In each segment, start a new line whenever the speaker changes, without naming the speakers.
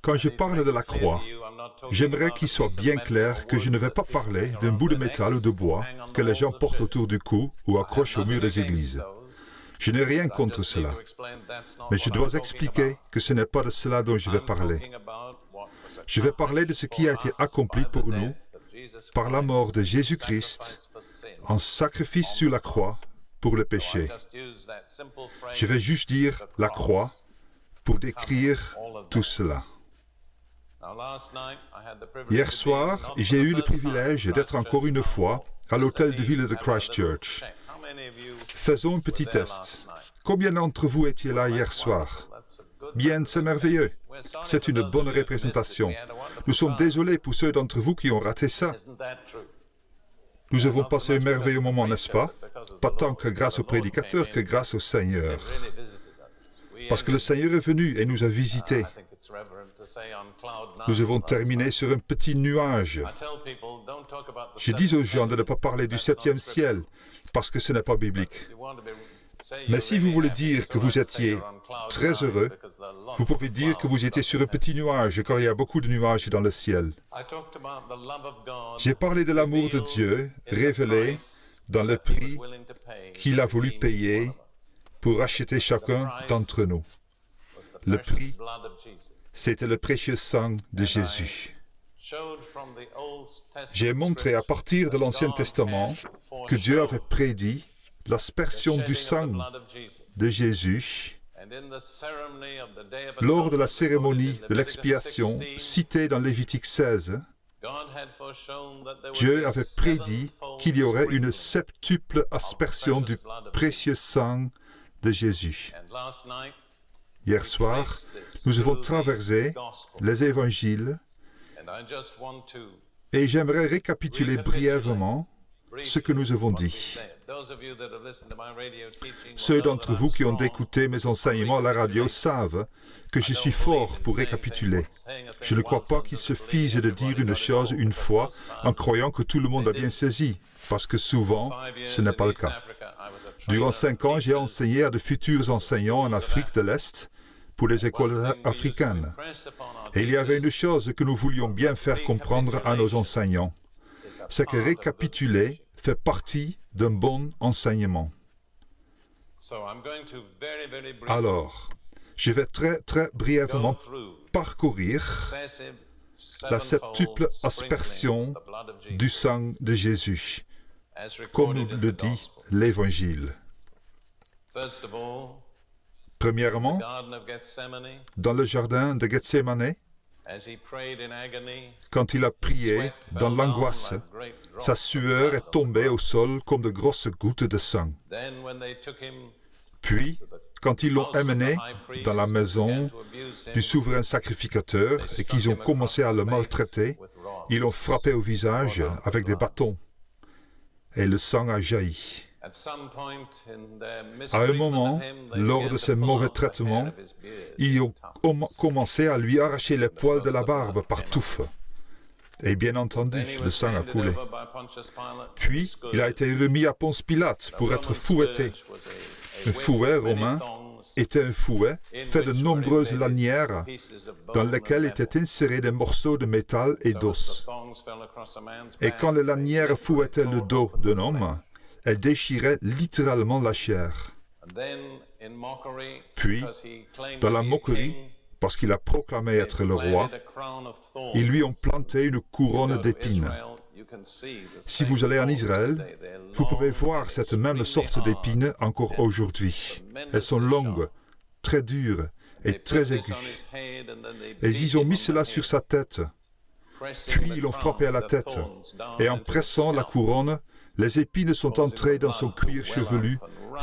Quand je parle de la croix, j'aimerais qu'il soit bien clair que je ne vais pas parler d'un bout de métal ou de bois que les gens portent autour du cou ou accrochent au mur des églises. Je n'ai rien contre cela, mais je dois expliquer que ce n'est pas de cela dont je vais parler. Je vais parler de ce qui a été accompli pour nous par la mort de Jésus-Christ en sacrifice sur la croix pour le péché. Je vais juste dire la croix pour décrire tout cela. Hier soir, j'ai eu le privilège d'être encore une fois à l'hôtel de ville de Christchurch. Faisons un petit test. Combien d'entre vous étiez là hier soir? Bien, c'est merveilleux. C'est une bonne représentation. Nous sommes désolés pour ceux d'entre vous qui ont raté ça. Nous avons passé un merveilleux moment, n'est-ce pas? Pas tant que grâce au prédicateur que grâce au Seigneur. Parce que le Seigneur est venu et nous a visités. Nous avons terminé sur un petit nuage. Je dis aux gens de ne pas parler du 7e ciel, parce que ce n'est pas biblique. Mais si vous voulez dire que vous étiez très heureux, vous pouvez dire que vous étiez sur un petit nuage, car il y a beaucoup de nuages dans le ciel. J'ai parlé de l'amour de Dieu révélé dans le prix qu'il a voulu payer pour acheter chacun d'entre nous. Le prix, c'était le précieux sang de Jésus. J'ai montré à partir de l'Ancien Testament que Dieu avait prédit l'aspersion du sang de Jésus lors de la cérémonie de l'expiation citée dans Lévitique 16. Dieu avait prédit qu'il y aurait une septuple aspersion du précieux sang de Jésus. Hier soir, nous avons traversé les évangiles et j'aimerais récapituler brièvement ce que nous avons dit. Ceux d'entre vous qui ont écouté mes enseignements à la radio savent que je suis fort pour récapituler. Je ne crois pas qu'il suffise de dire une chose une fois en croyant que tout le monde a bien saisi, parce que souvent, ce n'est pas le cas. Durant 5 ans, j'ai enseigné à de futurs enseignants en Afrique de l'Est pour les écoles africaines. Et il y avait une chose que nous voulions bien faire comprendre à nos enseignants, c'est que récapituler fait partie d'un bon enseignement. Alors, je vais très brièvement parcourir la septuple aspersion du sang de Jésus, comme nous le dit l'Évangile. Premièrement, dans le jardin de Gethsémane, quand il a prié dans l'angoisse, sa sueur est tombée au sol comme de grosses gouttes de sang. Puis, quand ils l'ont amené dans la maison du souverain sacrificateur et qu'ils ont commencé à le maltraiter, ils l'ont frappé au visage avec des bâtons et le sang a jailli. À un moment, lors de ces mauvais traitements, ils ont commencé à lui arracher les poils de la barbe par touffes. Et bien entendu, le sang a coulé. Puis, il a été remis à Ponce Pilate pour être fouetté. Un fouet romain était un fouet fait de nombreuses lanières dans lesquelles étaient insérés des morceaux de métal et d'os. Et quand les lanières fouettaient le dos d'un homme, elles déchiraient littéralement la chair. Puis, dans la moquerie, parce qu'il a proclamé être le roi, ils lui ont planté une couronne d'épines. Si vous allez en Israël, vous pouvez voir cette même sorte d'épines encore aujourd'hui. Elles sont longues, très dures et très aiguës. Et ils ont mis cela sur sa tête. Puis ils l'ont frappé à la tête. Et en pressant la couronne, les épines sont entrées dans son cuir chevelu,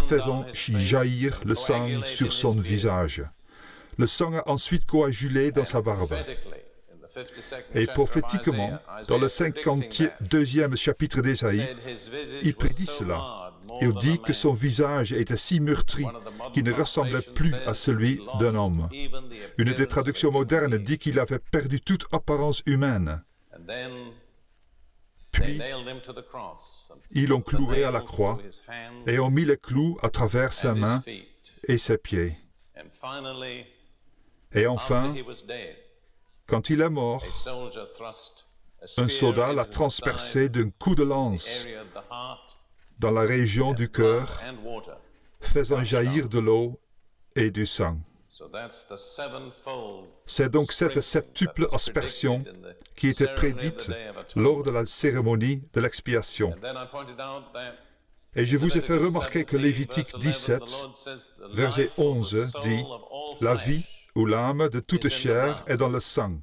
faisant jaillir le sang sur son visage. Le sang a ensuite coagulé dans sa barbe. Et prophétiquement, dans le 52e chapitre d'Ésaïe, il prédit cela. Il dit que son visage était si meurtri qu'il ne ressemblait plus à celui d'un homme. Une des traductions modernes dit qu'il avait perdu toute apparence humaine. Puis, ils l'ont cloué à la croix et ont mis les clous à travers ses mains et ses pieds. Et enfin, quand il est mort, un soldat l'a transpercé d'un coup de lance dans la région du cœur, faisant jaillir de l'eau et du sang. C'est donc cette septuple aspersion qui était prédite lors de la cérémonie de l'expiation. Et je vous ai fait remarquer que Lévitique 17, verset 11, dit « La vie ou l'âme de toute chair est dans le sang. »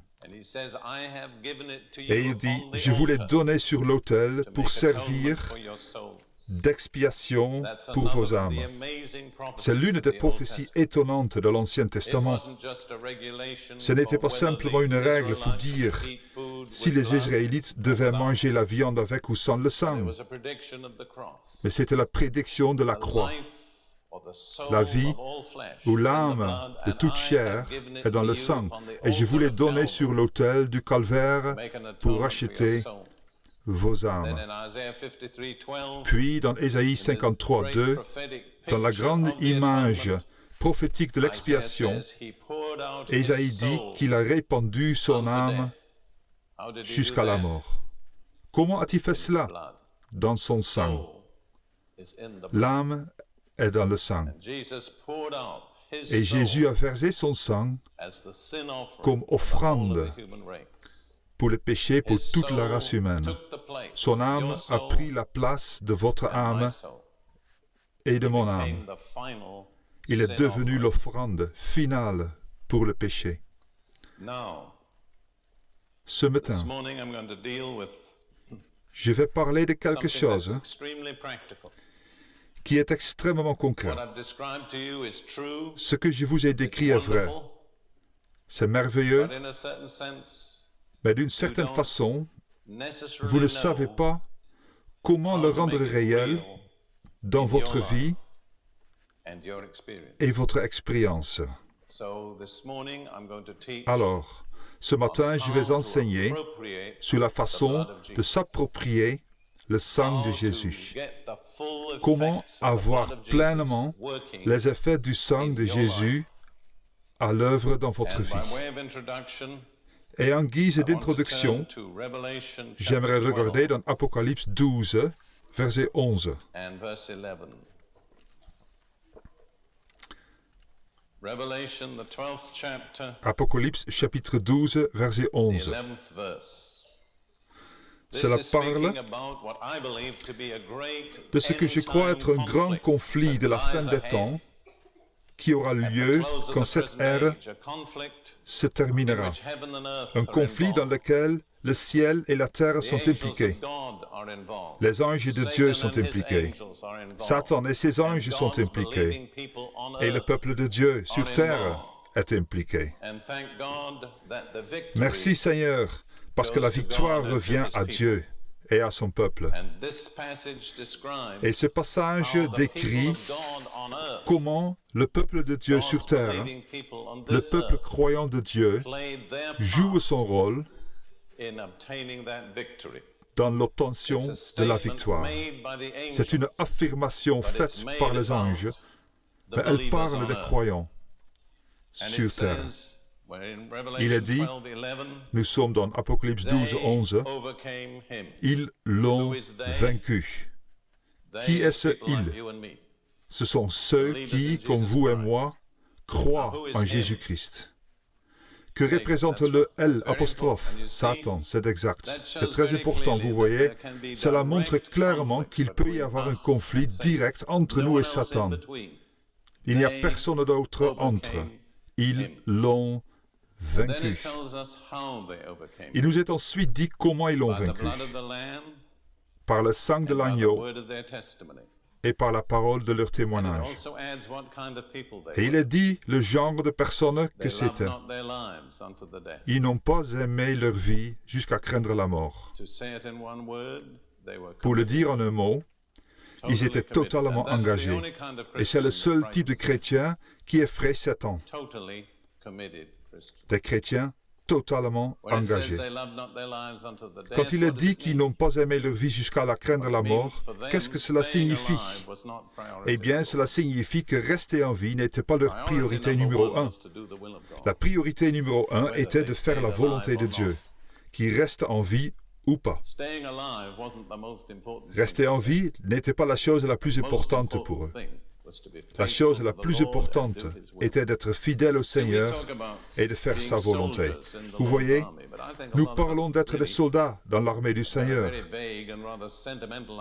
Et il dit « Je vous l'ai donné sur l'autel pour servir d'expiation pour vos âmes. » C'est l'une des prophéties étonnantes de l'Ancien Testament. Ce n'était pas simplement une règle pour dire si les Israélites devaient manger la viande avec ou sans le sang, mais c'était la prédiction de la croix. La vie ou l'âme de toute chair est dans le sang, et je vous l'ai donné sur l'autel du calvaire pour racheter vos âmes. Puis, dans Ésaïe 53, 2, dans la grande image prophétique de l'expiation, Ésaïe dit qu'il a répandu son âme jusqu'à la mort. Comment a-t-il fait cela? Dans son sang. L'âme est dans le sang. Et Jésus a versé son sang comme offrande pour le péché pour toute la race humaine. Son âme a pris la place de votre âme et de mon âme. Il est devenu l'offrande finale pour le péché. Ce matin, je vais parler de quelque chose qui est extrêmement concret. Ce que je vous ai décrit est vrai. C'est merveilleux, mais d'une certaine façon, vous ne savez pas comment le rendre réel dans votre vie et votre expérience. Alors, ce matin, je vais enseigner sur la façon de s'approprier le sang de Jésus. Comment avoir pleinement les effets du sang de Jésus à l'œuvre dans votre vie. Et en guise d'introduction, j'aimerais regarder dans Apocalypse 12, verset 11. Apocalypse chapitre 12, verset 11. Cela parle de ce que je crois être un grand conflit de la fin des temps qui aura lieu quand cette ère se terminera. Un conflit dans lequel le ciel et la terre sont impliqués. Les anges de Dieu sont impliqués. Satan et ses anges sont impliqués. Et le peuple de Dieu sur terre est impliqué. Merci Seigneur, parce que la victoire revient à Dieu et à son peuple. Et ce passage décrit comment le peuple de Dieu sur terre, le peuple croyant de Dieu, joue son rôle dans l'obtention de la victoire. C'est une affirmation faite par les anges, mais elle parle des croyants sur terre. Il est dit, nous sommes dans Apocalypse 12, 11, ils l'ont vaincu. Qui est ce « ils » ? Ce sont ceux qui, comme vous et moi, croient en Jésus-Christ. Que représente le L apostrophe, Satan, c'est exact. C'est très important, vous voyez. Cela montre clairement qu'il peut y avoir un conflit direct entre nous et Satan. Il n'y a personne d'autre entre. Ils l'ont vaincu. Il nous est ensuite dit comment ils l'ont vaincu. Par le sang de l'agneau et par la parole de leur témoignage. Et il est dit le genre de personnes que c'était. Ils n'ont pas aimé leur vie jusqu'à craindre la mort. Pour le dire en un mot, ils étaient totalement engagés. Et c'est le seul type de chrétien qui effraie Satan. Des chrétiens totalement engagés. Quand il est dit qu'ils n'ont pas aimé leur vie jusqu'à la craindre la mort, qu'est-ce que cela signifie? Eh bien, cela signifie que rester en vie n'était pas leur priorité numéro un. La priorité numéro un était de faire la volonté de Dieu, qu'ils restent en vie ou pas. Rester en vie n'était pas la chose la plus importante pour eux. La chose la plus importante était d'être fidèle au Seigneur et de faire sa volonté. Vous voyez, nous parlons d'être des soldats dans l'armée du Seigneur.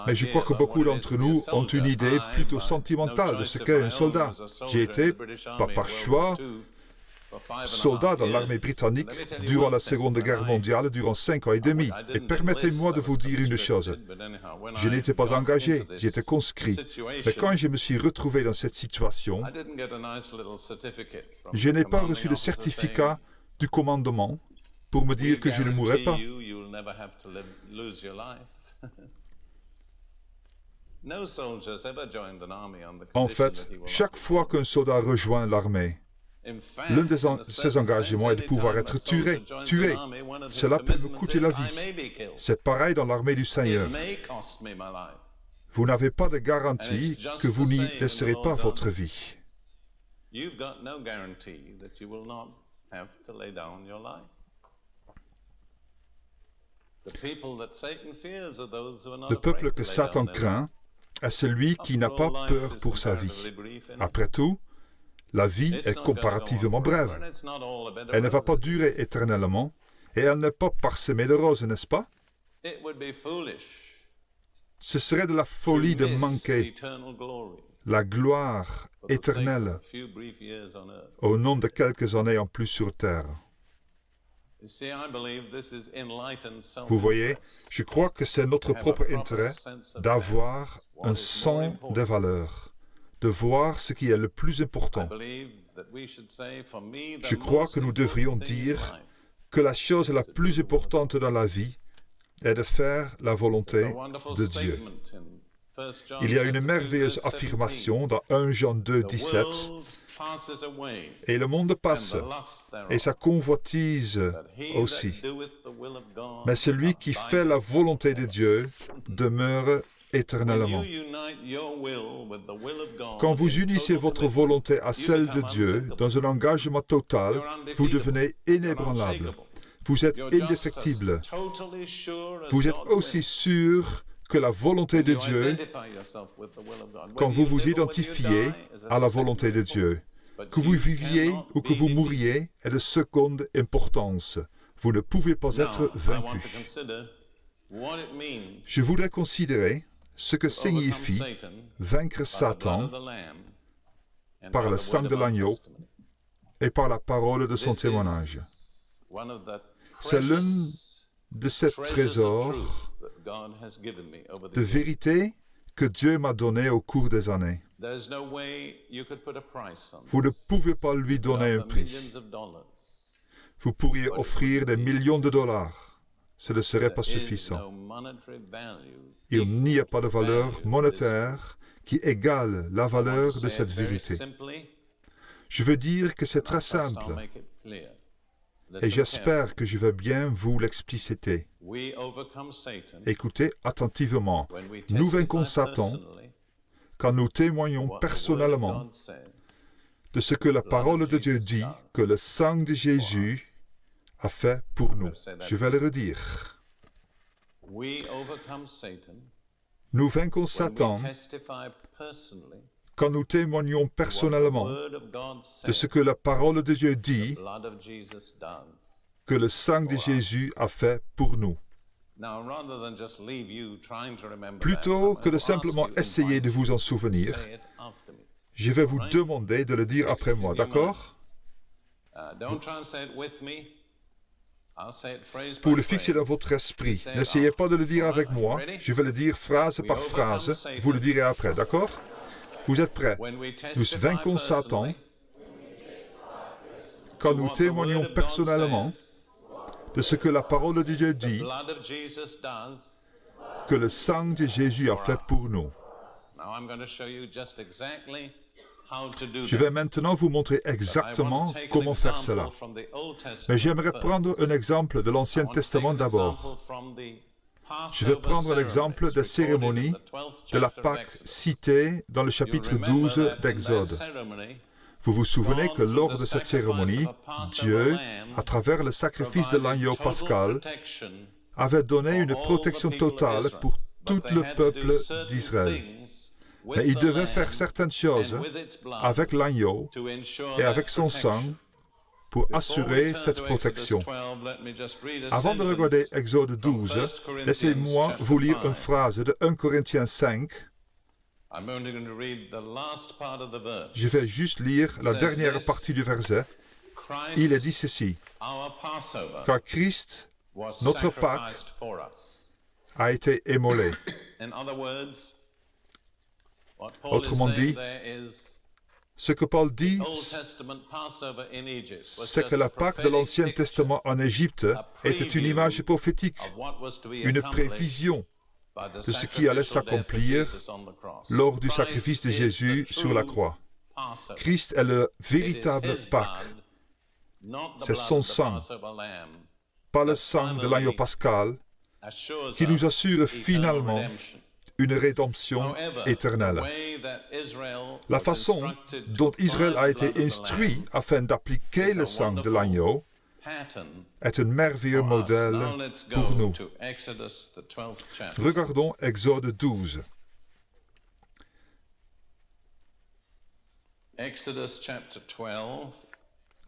Mais je crois que beaucoup d'entre nous ont une idée plutôt sentimentale de ce qu'est un soldat. J'ai été, pas par choix, soldat dans l'armée britannique durant la Seconde Guerre mondiale durant 5 ans et demi. Et permettez-moi de vous dire une chose. Je n'étais pas engagé, j'étais conscrit. Mais quand je me suis retrouvé dans cette situation, je n'ai pas reçu de certificat du commandement pour me dire que je ne mourrais pas. En fait, chaque fois qu'un soldat rejoint l'armée, l'un de ses engagements est de pouvoir être tué. Cela peut me coûter la vie. C'est pareil dans l'armée du Seigneur. Vous n'avez pas de garantie que vous n'y laisserez pas votre vie. Le peuple que Satan craint est celui qui n'a pas peur pour sa vie. Après tout, la vie est comparativement brève. Elle ne va pas durer éternellement et elle n'est pas parsemée de roses, n'est-ce pas? Ce serait de la folie de manquer la gloire éternelle au nom de quelques années en plus sur terre. Vous voyez, je crois que c'est notre propre intérêt d'avoir un sens des valeurs, de voir ce qui est le plus important. Je crois que nous devrions dire que la chose la plus importante dans la vie est de faire la volonté de Dieu. Il y a une merveilleuse affirmation dans 1 Jean 2, 17. Et le monde passe, et sa convoitise aussi. Mais celui qui fait la volonté de Dieu demeure éternellement. Quand vous unissez votre volonté à celle de Dieu dans un engagement total, vous devenez inébranlable. Vous êtes indéfectible. Vous êtes aussi sûr que la volonté de Dieu quand vous vous identifiez à la volonté de Dieu. Que vous viviez ou que vous mouriez est de seconde importance. Vous ne pouvez pas être vaincu. Je voudrais considérer ce que signifie vaincre Satan par le sang de l'agneau et par la parole de son témoignage. C'est l'un de ces trésors de vérité que Dieu m'a donné au cours des années. Vous ne pouvez pas lui donner un prix. Vous pourriez offrir des millions de dollars. Ce ne serait pas suffisant. Il n'y a pas de valeur monétaire qui égale la valeur de cette vérité. Je veux dire que c'est très simple. Et j'espère que je vais bien vous l'expliciter. Écoutez attentivement. Nous vaincons Satan quand nous témoignons personnellement de ce que la parole de Dieu dit que le sang de Jésus a fait pour nous. Je vais le redire. Nous vaincons Satan quand nous témoignons personnellement de ce que la parole de Dieu dit que le sang de Jésus a fait pour nous. Plutôt que de simplement essayer de vous en souvenir, je vais vous demander de le dire après moi, d'accord? Pour le fixer dans votre esprit, n'essayez pas de le dire avec moi, je vais le dire phrase par phrase, vous le direz après, d'accord? Vous êtes prêts? Nous vaincons Satan quand nous témoignons personnellement de ce que la parole de Dieu dit que le sang de Jésus a fait pour nous. Je vais maintenant vous montrer exactement comment faire cela. Mais j'aimerais prendre un exemple de l'Ancien Testament d'abord. Je vais prendre l'exemple des cérémonies de la Pâque citée dans le chapitre 12 d'Exode. Vous vous souvenez que lors de cette cérémonie, Dieu, à travers le sacrifice de l'agneau pascal, avait donné une protection totale pour tout le peuple d'Israël. Mais il devait faire certaines choses avec l'agneau et avec son sang pour assurer cette protection. Avant de regarder Exode 12, laissez-moi vous lire une phrase de 1 Corinthiens 5. Je vais juste lire la dernière partie du verset. Il est dit ceci. Car Christ, notre Pâque, a été immolé. Autrement dit, ce que Paul dit, c'est que la Pâque de l'Ancien Testament en Égypte était une image prophétique, une prévision de ce qui allait s'accomplir lors du sacrifice de Jésus sur la croix. Christ est le véritable Pâque. C'est son sang, pas le sang de l'agneau pascal, qui nous assure finalement une rédemption éternelle. La façon dont Israël a été instruit afin d'appliquer le sang de l'agneau est un merveilleux modèle pour nous. Regardons Exode 12.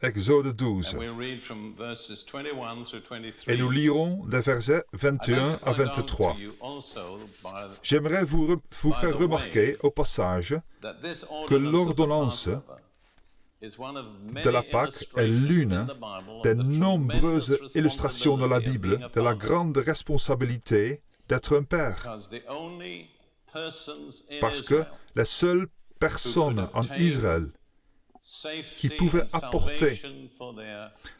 Exode 12. Et nous lirons les versets 21 à 23. J'aimerais vous faire remarquer au passage que l'ordonnance de la Pâque est l'une des nombreuses illustrations dans la Bible de la grande responsabilité d'être un père. Parce que les seules personnes en Israël qui pouvaient apporter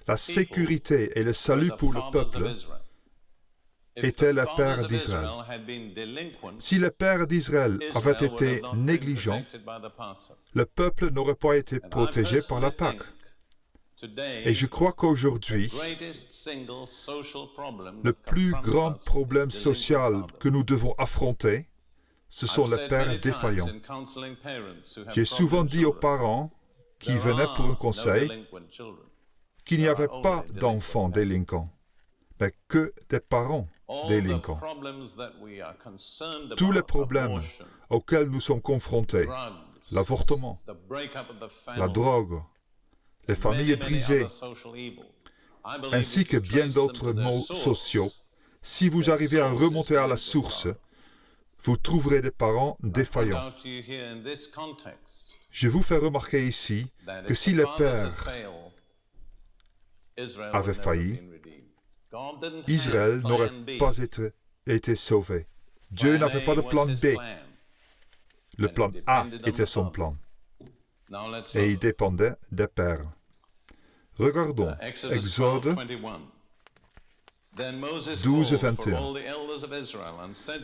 la sécurité et le salut pour le peuple étaient les pères d'Israël. Si les pères d'Israël avaient été négligents, le peuple n'aurait pas été protégé par la Pâque. Et je crois qu'aujourd'hui, le plus grand problème social que nous devons affronter, ce sont les pères défaillants. J'ai souvent dit aux parents qui venaient pour un conseil qu'il n'y avait pas d'enfants délinquants, mais que des parents délinquants. Tous les problèmes auxquels nous sommes confrontés, l'avortement, la drogue, les familles brisées, ainsi que bien d'autres maux sociaux, si vous arrivez à remonter à la source, vous trouverez des parents défaillants. Je vous fais remarquer ici que si les pères avaient failli, Israël n'aurait pas été sauvé. Dieu n'avait pas de plan B. Le plan A était son plan. Et il dépendait des pères. Regardons Exode 12, 21.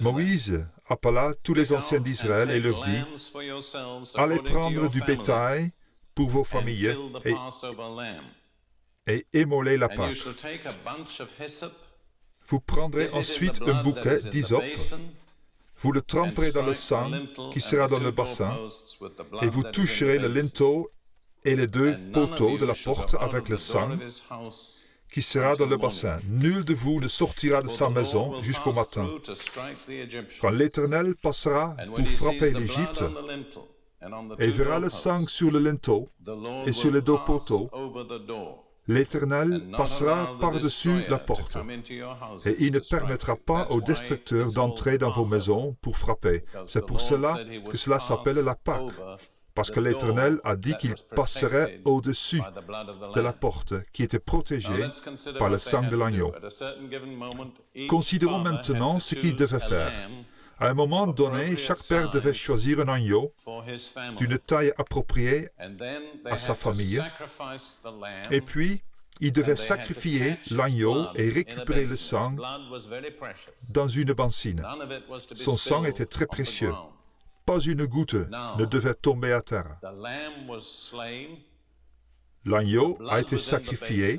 Moïse appela tous les anciens d'Israël et leur dit, « Allez prendre du bétail pour vos familles et immolez la Pâque. Vous prendrez ensuite un bouquet d'hysope, vous le tremperez dans le sang qui sera dans le bassin, et vous toucherez le linteau et les deux poteaux de la porte avec le sang qui sera dans le bassin. Nul de vous ne sortira de sa maison jusqu'au matin. Quand l'Éternel passera pour frapper l'Égypte, et verra le sang sur le linteau et sur les deux poteaux, l'Éternel passera par-dessus la porte, et il ne permettra pas aux destructeurs d'entrer dans vos maisons pour frapper. C'est pour cela que cela s'appelle la Pâque, parce que l'Éternel a dit qu'il passerait au-dessus de la porte qui était protégée par le sang de l'agneau. Considérons maintenant ce qu'il devait faire. À un moment donné, chaque père devait choisir un agneau d'une taille appropriée à sa famille, et puis il devait sacrifier l'agneau et récupérer le sang dans une bassine. Son sang était très précieux. pas une goutte ne devait tomber à terre. L'agneau a été sacrifié,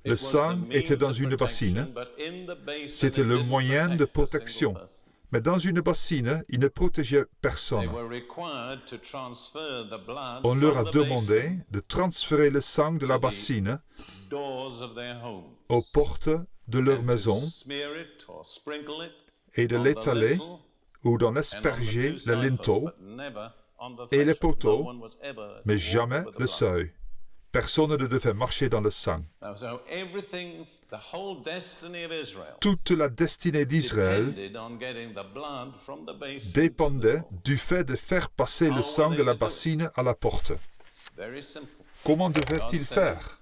le sang était dans une bassine, c'était le moyen de protection. Mais dans une bassine, il ne protégeait personne. On leur a demandé de transférer le sang de la bassine aux portes de leur maison et de l'étaler ou d'en asperger le linteau et les poteaux, mais jamais le seuil. Personne ne devait marcher dans le sang. Toute la destinée d'Israël dépendait du fait de faire passer le sang de la bassine à la porte. Comment devait-il faire?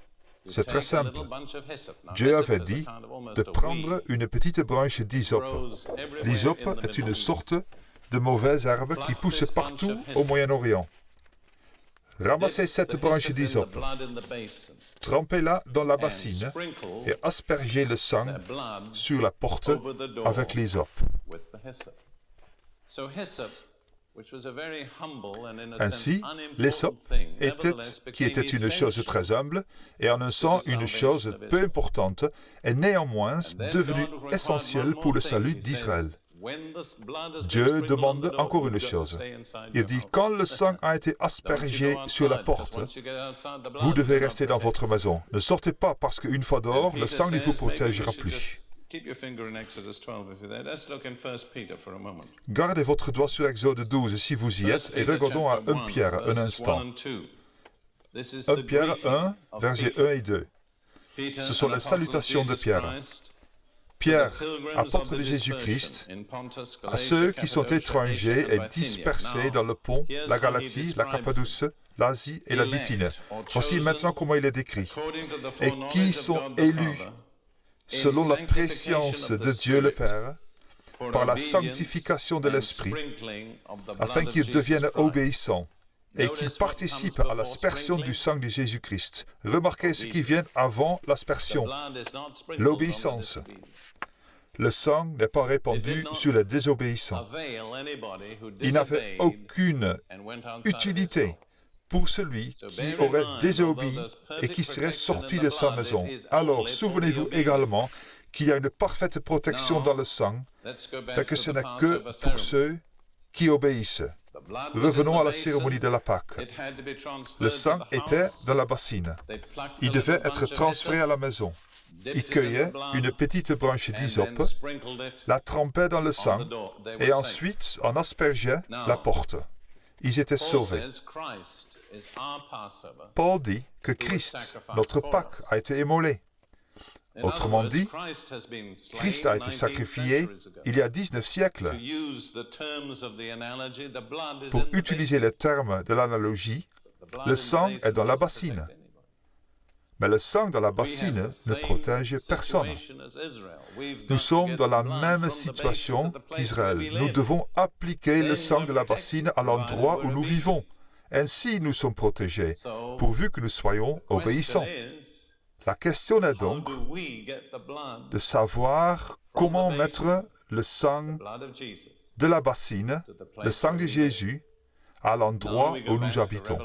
C'est très simple. Dieu avait dit de prendre une petite branche d'hysope. L'hysope est une sorte de mauvaise herbe qui pousse partout au Moyen-Orient. Ramassez cette branche d'hysope, trempez-la dans la bassine et aspergez le sang sur la porte avec l'hysope. Ainsi, l'hysope qui était une chose très humble et en un sens une chose peu importante, est néanmoins devenue essentielle pour le salut d'Israël. Dieu demande encore une chose. Il dit, quand le sang a été aspergé sur la porte, vous devez rester dans votre maison. Ne sortez pas parce qu'une fois dehors, le sang ne vous protégera plus. Gardez votre doigt sur Exode 12 si vous y êtes et regardons à 1 Pierre un instant. 1 Pierre 1, versets 1 et 2. Ce sont les salutations de Pierre. Pierre, apôtre de Jésus-Christ, à ceux qui sont étrangers et dispersés dans le Pont, la Galatie, la Cappadoce, l'Asie et la Bithynie. Voici maintenant comment il est décrit. Et qui sont élus selon la préscience de Dieu le Père, par la sanctification de l'Esprit, afin qu'ils deviennent obéissants et qu'ils participent à l'aspersion du sang de Jésus-Christ. Remarquez ce qui vient avant l'aspersion, l'obéissance. Le sang n'est pas répandu sur les désobéissants. Il n'avait aucune utilité pour celui qui aurait désobéi et qui serait sorti de sa maison. Alors, souvenez-vous également qu'il y a une parfaite protection dans le sang, mais que ce n'est que pour ceux qui obéissent. Revenons à la cérémonie de la Pâque. Le sang était dans la bassine. Il devait être transféré à la maison. Il cueillait une petite branche d'hysope, la trempait dans le sang et ensuite en aspergeait la porte. Ils étaient sauvés. Paul dit que Christ, notre Pâque, a été immolé. Autrement dit, Christ a été sacrifié il y a 19 siècles. Pour utiliser les termes de l'analogie, le sang est dans la bassine. Mais le sang dans la bassine ne protège personne. Nous sommes dans la même situation qu'Israël. Nous devons appliquer le sang de la bassine à l'endroit où nous vivons. Ainsi, nous sommes protégés, pourvu que nous soyons obéissants. La question est donc de savoir comment mettre le sang de la bassine, le sang de Jésus, à l'endroit où nous habitons.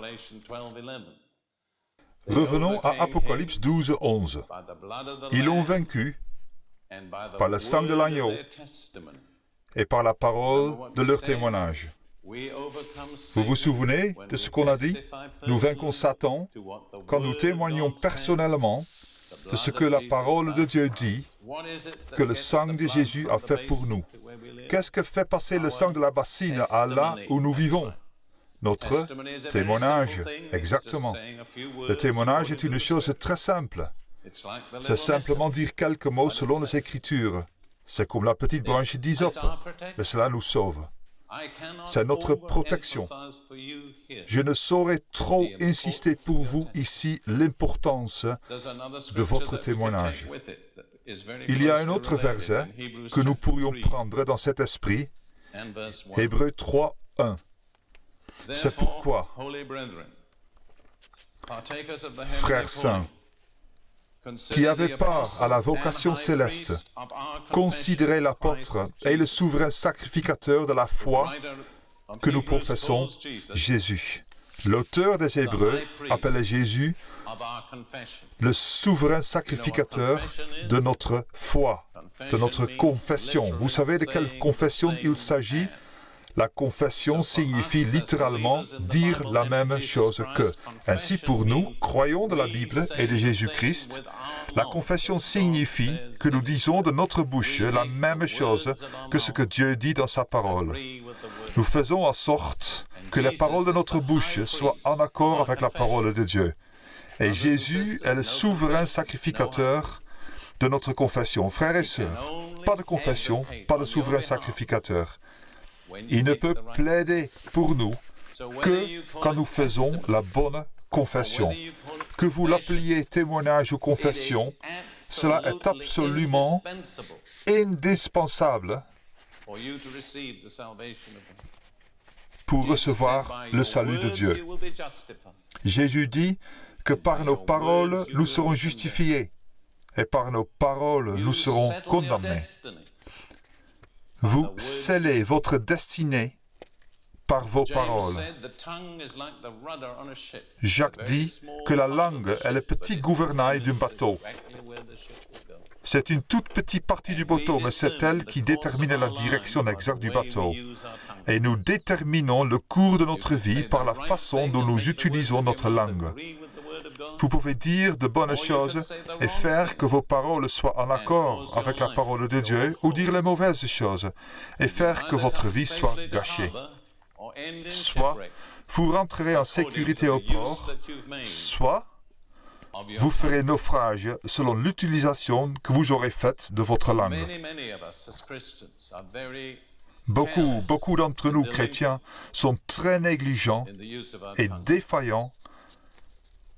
Revenons à Apocalypse 12, 11. Ils l'ont vaincu par le sang de l'agneau et par la parole de leur témoignage. Vous vous souvenez de ce qu'on a dit? Nous vainquons Satan quand nous témoignons personnellement de ce que la parole de Dieu dit, que le sang de Jésus a fait pour nous. Qu'est-ce que fait passer le sang de la bassine à là où nous vivons? Notre témoignage, exactement. Le témoignage est une chose très simple. C'est simplement dire quelques mots selon les Écritures. C'est comme la petite branche d'hysope, mais cela nous sauve. C'est notre protection. Je ne saurais trop insister pour vous ici l'importance de votre témoignage. Il y a un autre verset que nous pourrions prendre dans cet esprit, Hébreux 3, 1. C'est pourquoi, frères saints, qui avaient part à la vocation céleste, considérez l'apôtre et le souverain sacrificateur de la foi que nous professons Jésus. L'auteur des Hébreux appelle Jésus le souverain sacrificateur de notre foi, de notre confession. Vous savez de quelle confession il s'agit? La confession signifie littéralement dire la même chose que. Ainsi, pour nous, croyants de la Bible et de Jésus-Christ, la confession signifie que nous disons de notre bouche la même chose que ce que Dieu dit dans sa parole. Nous faisons en sorte que les paroles de notre bouche soient en accord avec la parole de Dieu. Et Jésus est le souverain sacrificateur de notre confession. Frères et sœurs, pas de confession, pas de souverain sacrificateur. Il ne peut plaider pour nous que quand nous faisons la bonne confession. Que vous l'appeliez témoignage ou confession, cela est absolument indispensable pour recevoir le salut de Dieu. Jésus dit que par nos paroles, nous serons justifiés et par nos paroles, nous serons condamnés. Vous scellez votre destinée par vos paroles. Jacques dit que la langue est le petit gouvernail d'un bateau. C'est une toute petite partie du bateau, mais c'est elle qui détermine la direction exacte du bateau. Et nous déterminons le cours de notre vie par la façon dont nous utilisons notre langue. Vous pouvez dire de bonnes choses et faire que vos paroles soient en accord avec la parole de Dieu, ou dire les mauvaises choses et faire que votre vie soit gâchée. Soit vous rentrerez en sécurité au port, soit vous ferez naufrage selon l'utilisation que vous aurez faite de votre langue. Beaucoup d'entre nous, chrétiens, sont très négligents et défaillants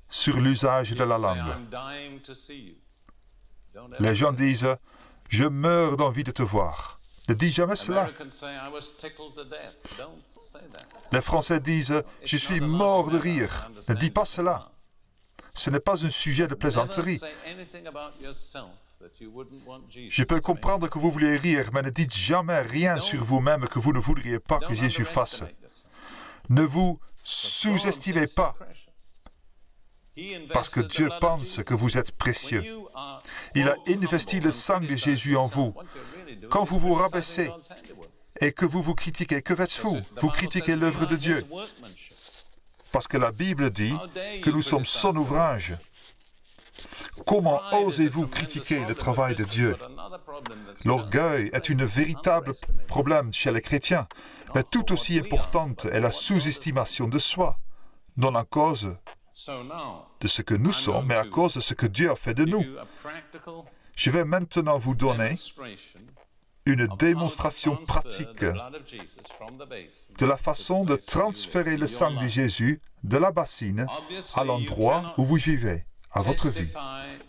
sur l'usage de la langue. Les gens disent « Je meurs d'envie de te voir ». Ne dis jamais cela. Les Français disent « Je suis mort de rire ». Ne dis pas cela. Ce n'est pas un sujet de plaisanterie. Je peux comprendre que vous voulez rire, mais ne dites jamais rien sur vous-même que vous ne voudriez pas que Jésus fasse. Ne vous sous-estimez pas, parce que Dieu pense que vous êtes précieux. Il a investi le sang de Jésus en vous. Quand vous vous rabaissez et que vous vous critiquez, que faites-vous? Vous critiquez l'œuvre de Dieu. Parce que la Bible dit que nous sommes son ouvrage. Comment osez-vous critiquer le travail de Dieu? L'orgueil est un véritable problème chez les chrétiens, mais tout aussi importante est la sous-estimation de soi, non à cause de ce que nous sommes, mais à cause de ce que Dieu a fait de nous. Je vais maintenant vous donner une démonstration pratique de la façon de transférer le sang de Jésus de la bassine à l'endroit où vous vivez, à votre vie.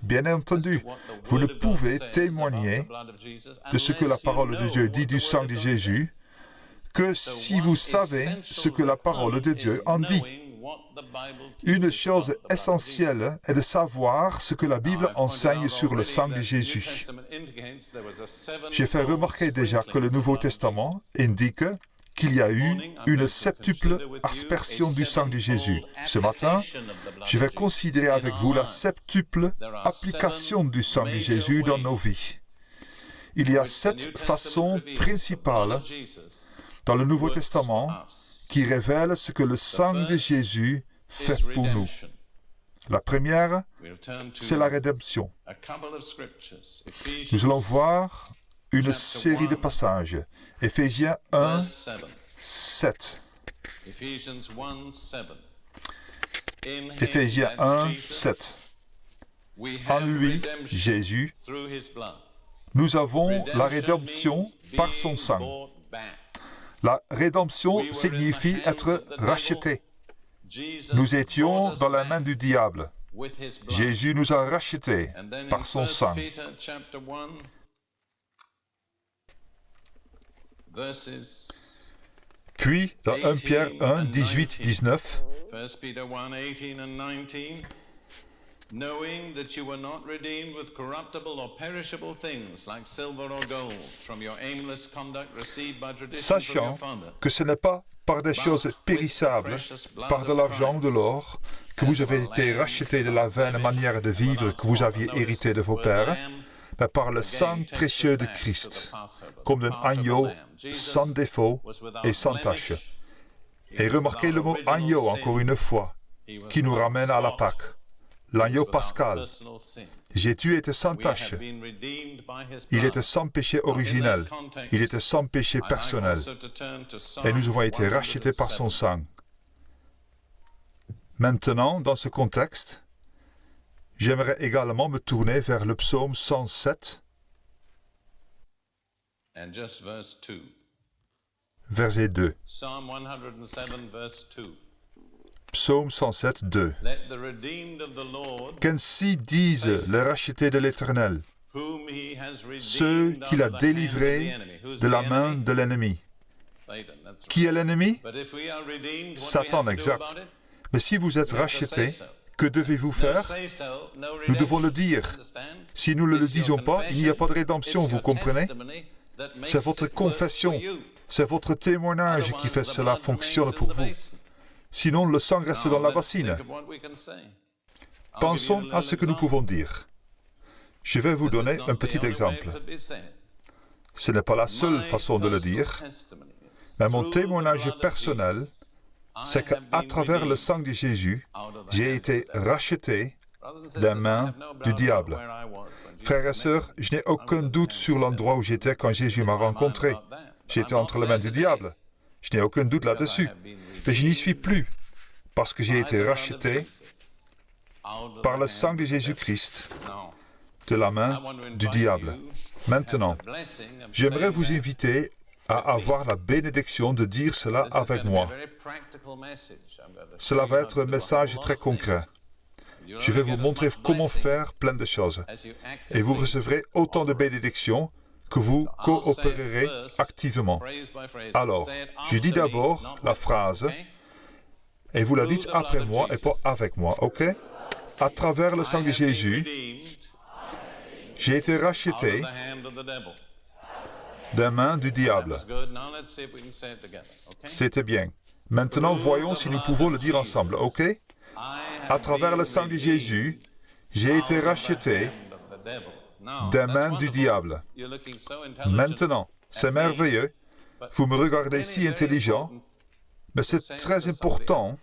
Bien entendu, vous ne pouvez témoigner de ce que la parole de Dieu dit du sang de Jésus que si vous savez ce que la parole de Dieu en dit. Une chose essentielle est de savoir ce que la Bible enseigne sur le sang de Jésus. J'ai fait remarquer déjà que le Nouveau Testament indique qu'il y a eu une septuple aspersion du sang de Jésus. Ce matin, je vais considérer avec vous la septuple application du sang de Jésus dans nos vies. Il y a 7 façons principales dans le Nouveau Testament qui révèlent ce que le sang de Jésus fait pour nous. La première, c'est la rédemption. Nous allons voir une série de passages. Éphésiens 1, 7. Éphésiens 1, 7. En lui, Jésus, nous avons la rédemption par son sang. La rédemption signifie être racheté. Nous étions dans la main du diable. Jésus nous a rachetés par son sang. Puis, dans 1 Pierre 1, 18, 19,
knowing that you were not redeemed with corruptible or perishable things like silver or gold from your aimless conduct received by tradition from your
Sachant
fathers,
que ce n'est pas par des choses périssables, par de l'argent ou de l'or, que vous avez été rachetés de la vaine manière de vivre que vous aviez hérité de vos pères, mais par le sang précieux de Christ, comme d'un agneau sans défaut et sans tache. Et remarquez le mot agneau encore une fois, qui nous ramène à la Pâque, l'agneau pascal. Jésus était sans tache. Il était sans péché originel. Il était sans péché personnel. Et nous avons été rachetés par son sang. Maintenant, dans ce contexte, j'aimerais également me tourner vers le psaume 107, verset 2. Psaume 107, 2. Qu'ainsi disent les rachetés de l'Éternel, ceux qu'il a délivrés de la main de l'ennemi. Qui est l'ennemi? Satan, exact. Mais si vous êtes rachetés, que devez-vous faire? Nous devons le dire. Si nous ne le disons pas, il n'y a pas de rédemption, vous comprenez? C'est votre confession, c'est votre témoignage qui fait cela fonctionne pour vous. Sinon, le sang reste dans la bassine. Pensons à ce que nous pouvons dire. Je vais vous donner un petit exemple. Ce n'est pas la seule façon de le dire, mais mon témoignage personnel, c'est qu'à travers le sang de Jésus, j'ai été racheté des mains du diable. Frères et sœurs, je n'ai aucun doute sur l'endroit où j'étais quand Jésus m'a rencontré. J'étais entre les mains du diable. Je n'ai aucun doute là-dessus. Mais je n'y suis plus, parce que j'ai été racheté par le sang de Jésus-Christ de la main du diable. Maintenant, j'aimerais vous inviter à avoir la bénédiction de dire cela avec moi. Cela va être un message très concret. Je vais vous montrer comment faire plein de choses. Et vous recevrez autant de bénédictions que vous coopérerez activement. Alors, je dis d'abord la phrase, et vous la dites après moi et pas avec moi, ok? À travers le sang de Jésus, j'ai été racheté des mains du diable. C'était bien. Maintenant, voyons si nous pouvons le dire ensemble, ok? À travers le sang de Jésus, j'ai été racheté des mains du diable. Maintenant, c'est merveilleux. Vous me regardez si intelligent, mais c'est très important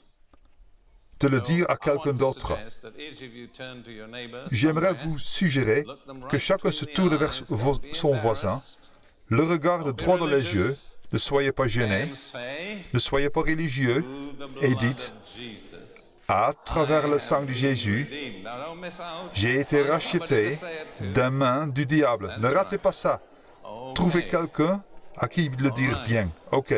de le dire à quelqu'un d'autre. J'aimerais vous suggérer que chacun se tourne vers son voisin, le regarde droit dans les yeux, ne soyez pas gênés, ne soyez pas religieux, et dites, à travers le sang de Jésus, j'ai été racheté des mains du diable. Ne ratez pas ça. Trouvez quelqu'un à qui le dire bien. OK.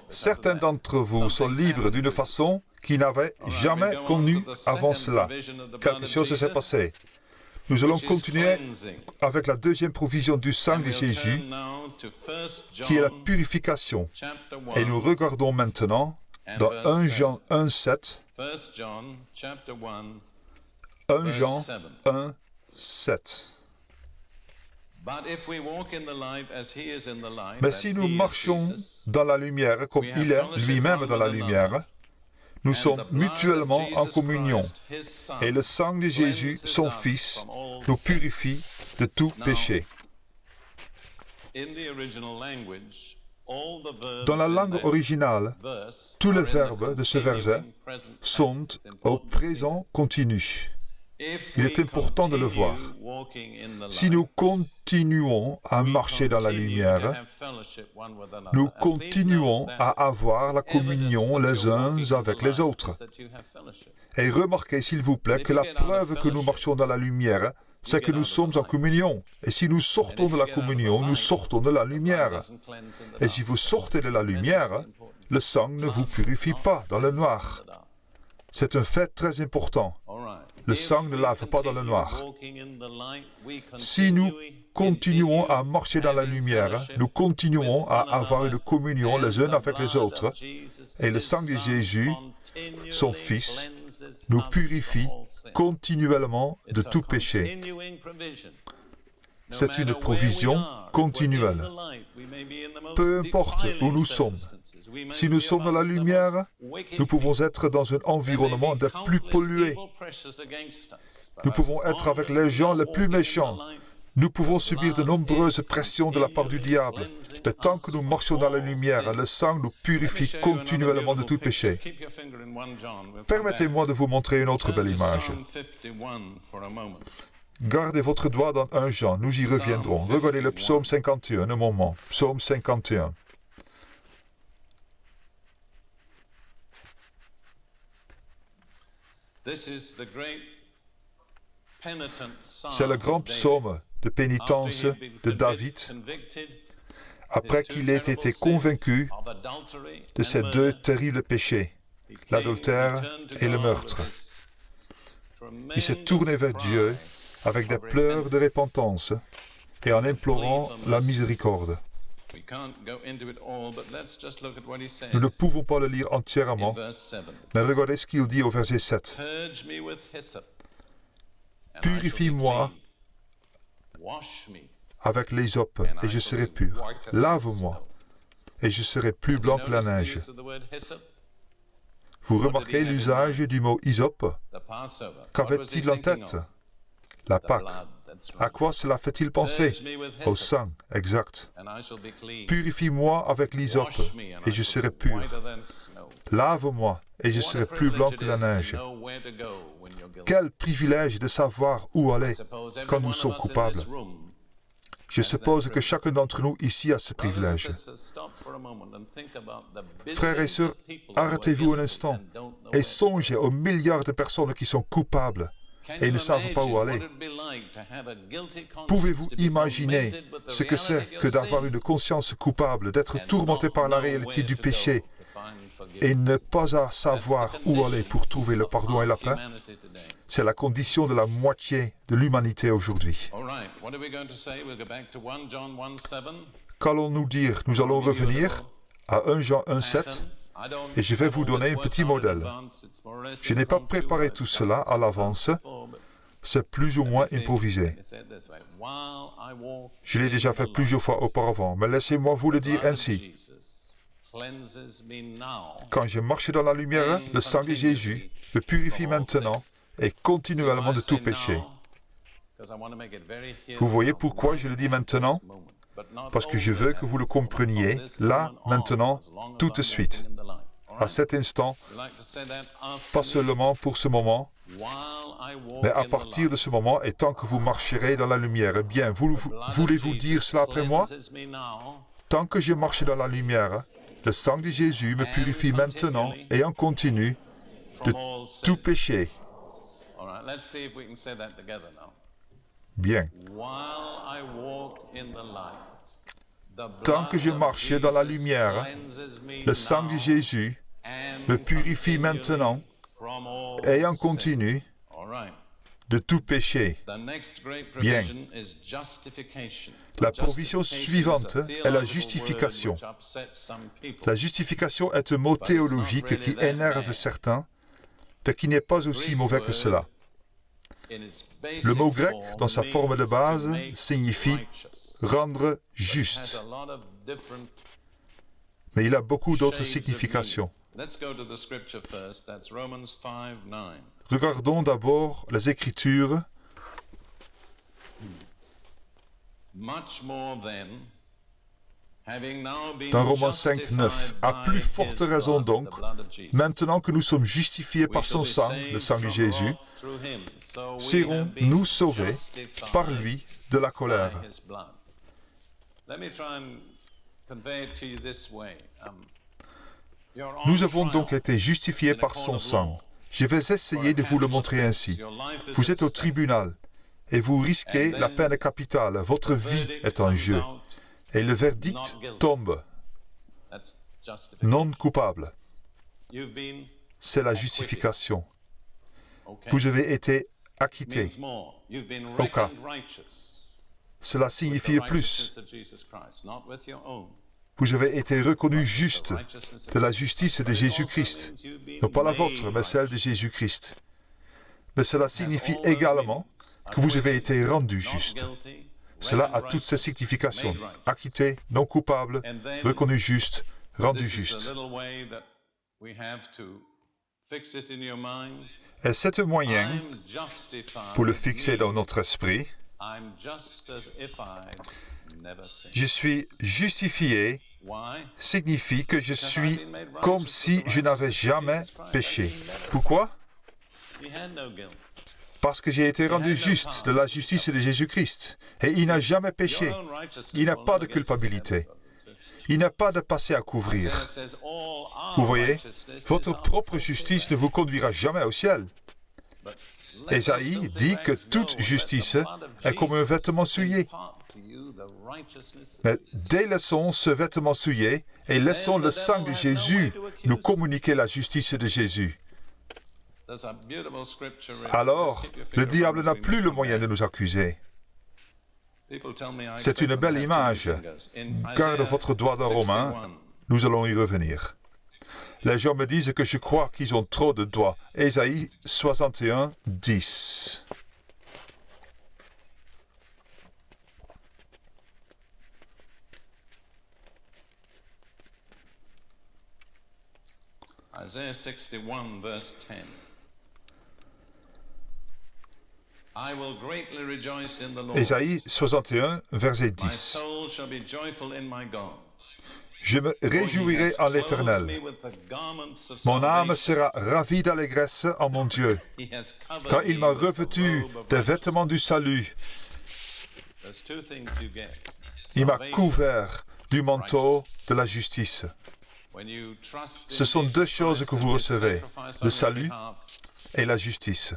Certains d'entre vous sont libres d'une façon qu'ils n'avaient jamais connue avant cela. Quelque chose s'est passé. Nous allons continuer avec la deuxième provision du sang de Jésus, qui est la purification. Et nous regardons maintenant dans 1 Jean 1,7. 1 Jean 1,7. Mais si nous marchons dans la lumière comme il est lui-même dans la lumière, nous sommes mutuellement en communion. Et le sang de Jésus, son Fils, nous purifie de tout péché. Dans la langue originale, tous les verbes de ce verset sont au présent continu. Il est important de le voir. Si nous continuons à marcher dans la lumière, nous continuons à avoir la communion les uns avec les autres. Et remarquez, s'il vous plaît, que la preuve que nous marchons dans la lumière, c'est que nous sommes en communion. Et si nous sortons de la communion, nous sortons de la lumière. Et si vous sortez de la lumière, le sang ne vous purifie pas dans le noir. C'est un fait très important. Le sang ne lave pas dans le noir. Si nous continuons à marcher dans la lumière, nous continuerons à avoir une communion les uns avec les autres, et le sang de Jésus, son Fils, nous purifie continuellement de tout péché. C'est une provision continuelle. Peu importe où nous sommes, si nous sommes dans la lumière, nous pouvons être dans un environnement des plus pollués. Nous pouvons être avec les gens les plus méchants. Nous pouvons subir de nombreuses pressions de la part du diable. Mais tant que nous marchons dans la lumière, le sang nous purifie continuellement de tout péché. Permettez-moi de vous montrer une autre belle image. Gardez votre doigt dans 1 Jean, nous y reviendrons. Regardez le psaume 51, un moment. Psaume 51. C'est le grand psaume de pénitence de David, après qu'il ait été convaincu de ces 2 terribles péchés, l'adultère et le meurtre. Il s'est tourné vers Dieu avec des pleurs de repentance et en implorant la miséricorde. Nous ne pouvons pas le lire entièrement, mais regardez ce qu'il dit au verset 7. Purifie-moi avec l'hysope et je serai pur. Lave-moi et je serai plus blanc que la neige. Vous remarquez l'usage du mot hysope? Qu'avait-il en tête? La Pâque. À quoi cela fait-il penser? Au sang, exact. Purifie-moi avec l'hysope et je serai pur. Lave-moi et je serai plus blanc que la neige. Quel privilège de savoir où aller quand nous sommes coupables. Je suppose que chacun d'entre nous ici a ce privilège. Frères et sœurs, arrêtez-vous un instant et songez aux milliards de personnes qui sont coupables et ne savent pas où aller. Pouvez-vous imaginer ce que c'est que d'avoir une conscience coupable, d'être tourmenté par la réalité du péché et ne pas savoir où aller pour trouver le pardon et la paix? C'est la condition de la moitié de l'humanité aujourd'hui. Qu'allons-nous dire? Nous allons revenir à 1 Jean 1,7 et je vais vous donner un petit modèle. Je n'ai pas préparé tout cela à l'avance, c'est plus ou moins improvisé. Je l'ai déjà fait plusieurs fois auparavant, mais laissez-moi vous le dire ainsi. Quand je marche dans la lumière, le sang de Jésus me purifie maintenant et continuellement de tout péché. Vous voyez pourquoi je le dis maintenant? Parce que je veux que vous le compreniez, là, maintenant, tout de suite, à cet instant, pas seulement pour ce moment, mais à partir de ce moment, et tant que vous marcherez dans la lumière. Eh bien, voulez-vous dire cela après moi? Tant que je marche dans la lumière, le sang de Jésus me purifie maintenant et en continu de tout péché. Bien. Tant que je marche dans la lumière, le sang de Jésus me purifie maintenant et en continu de tout péché. Bien. La provision suivante est la justification. La justification est un mot théologique qui énerve certains, mais qui n'est pas aussi mauvais que cela. Le mot grec, dans sa forme de base, signifie rendre juste. Mais il a beaucoup d'autres significations. Regardons d'abord les Écritures. Dans Romains 5, 9, à plus forte raison donc, maintenant que nous sommes justifiés par son sang, le sang de Jésus, serons-nous sauvés par lui de la colère. Nous avons donc été justifiés par son sang. Je vais essayer de vous le montrer ainsi. Vous êtes au tribunal et vous risquez la peine capitale. Votre vie est en jeu. Et le verdict tombe. Non coupable. C'est la justification. Vous avez été acquitté. Au cas. Cela signifie plus. Vous avez été reconnu juste de la justice de Jésus-Christ. Non pas la vôtre, mais celle de Jésus-Christ. Mais cela signifie également que vous avez été rendu juste. Cela a toutes ces significations. Acquitté, non coupable, reconnu juste, rendu juste. Et c'est un moyen pour le fixer dans notre esprit. Je suis justifié signifie que je suis comme si je n'avais jamais péché. Pourquoi? Parce que j'ai été rendu juste de la justice de Jésus-Christ. Et il n'a jamais péché. Il n'a pas de culpabilité. Il n'a pas de passé à couvrir. Vous voyez, votre propre justice ne vous conduira jamais au ciel. Ésaïe dit que toute justice est comme un vêtement souillé. Mais délaissons ce vêtement souillé et laissons le sang de Jésus nous communiquer la justice de Jésus. Alors, le diable n'a plus le moyen de nous accuser. C'est une belle image. Garde votre doigt dans Romains, nous allons y revenir. Les gens me disent que je crois qu'ils ont trop de doigts. Ésaïe 61, 10.
Isaiah 61, verse 10. I will greatly rejoice in the Lord.
Ésaïe 61, verset 10.
My soul shall be joyful in my God.
Je me réjouirai en l'Éternel. Mon âme sera ravie d'allégresse en mon Dieu, car il m'a revêtu des vêtements du salut. Il m'a couvert du manteau de la justice. Ce sont deux choses que vous recevez, le salut et la justice.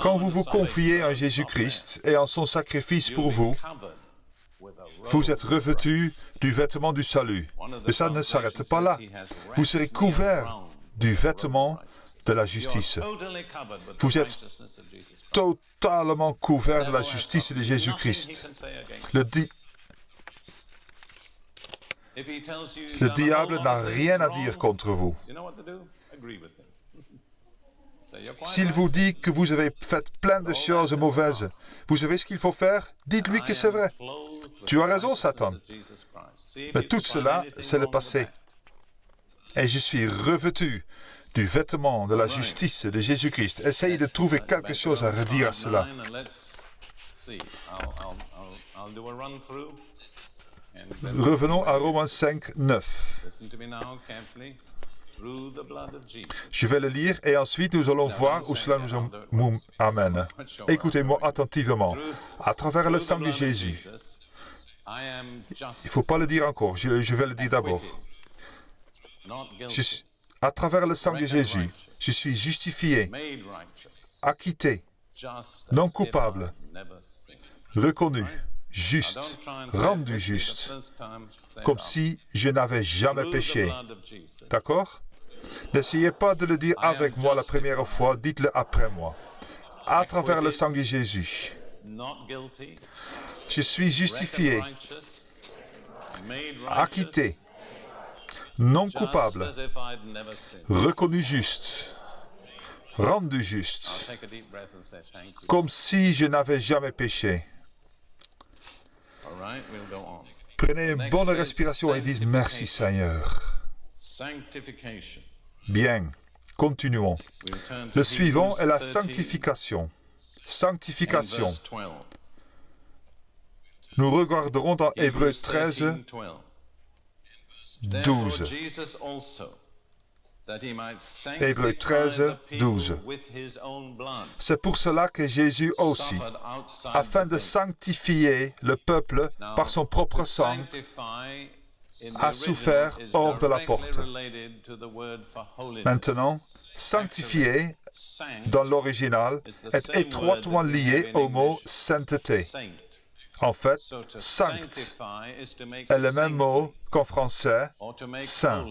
Quand vous vous confiez en Jésus-Christ et en son sacrifice pour vous, vous êtes revêtus du vêtement du salut. Mais ça ne s'arrête pas là. Vous serez couverts du vêtement de la justice. Vous êtes totalement couverts de la justice de Jésus-Christ. Le diable n'a rien à dire contre vous. S'il vous dit que vous avez fait plein de choses mauvaises, vous savez ce qu'il faut faire? Dites-lui que c'est vrai. Tu as raison, Satan. Mais tout cela, c'est le passé. Et je suis revêtu du vêtement de la justice de Jésus-Christ. Essayez de trouver quelque chose à redire à cela. Revenons à Romains 5, 9. Je vais le lire et ensuite nous allons voir où cela nous amène. Écoutez-moi attentivement. À travers le sang de Jésus, il ne faut pas le dire encore, je vais le dire d'abord. À travers le sang de Jésus, je suis justifié, acquitté, non coupable, reconnu, juste, rendu juste, comme si je n'avais jamais péché. D'accord? N'essayez pas de le dire avec moi la première fois, dites-le après moi. À travers le sang de Jésus, je suis justifié, acquitté, non coupable, reconnu juste, rendu juste, comme si je n'avais jamais péché. Prenez une bonne respiration et dites merci Seigneur. Bien, continuons. Le suivant est la sanctification. Sanctification. Nous regarderons dans Hébreux 13, 12. Hébreux 13, 12. C'est pour cela que Jésus aussi, afin de sanctifier le peuple par son propre sang, a souffert hors de la porte. Maintenant, sanctifier, dans l'original, est étroitement lié au mot sainteté. En fait, sancte est le même mot qu'en français, saint.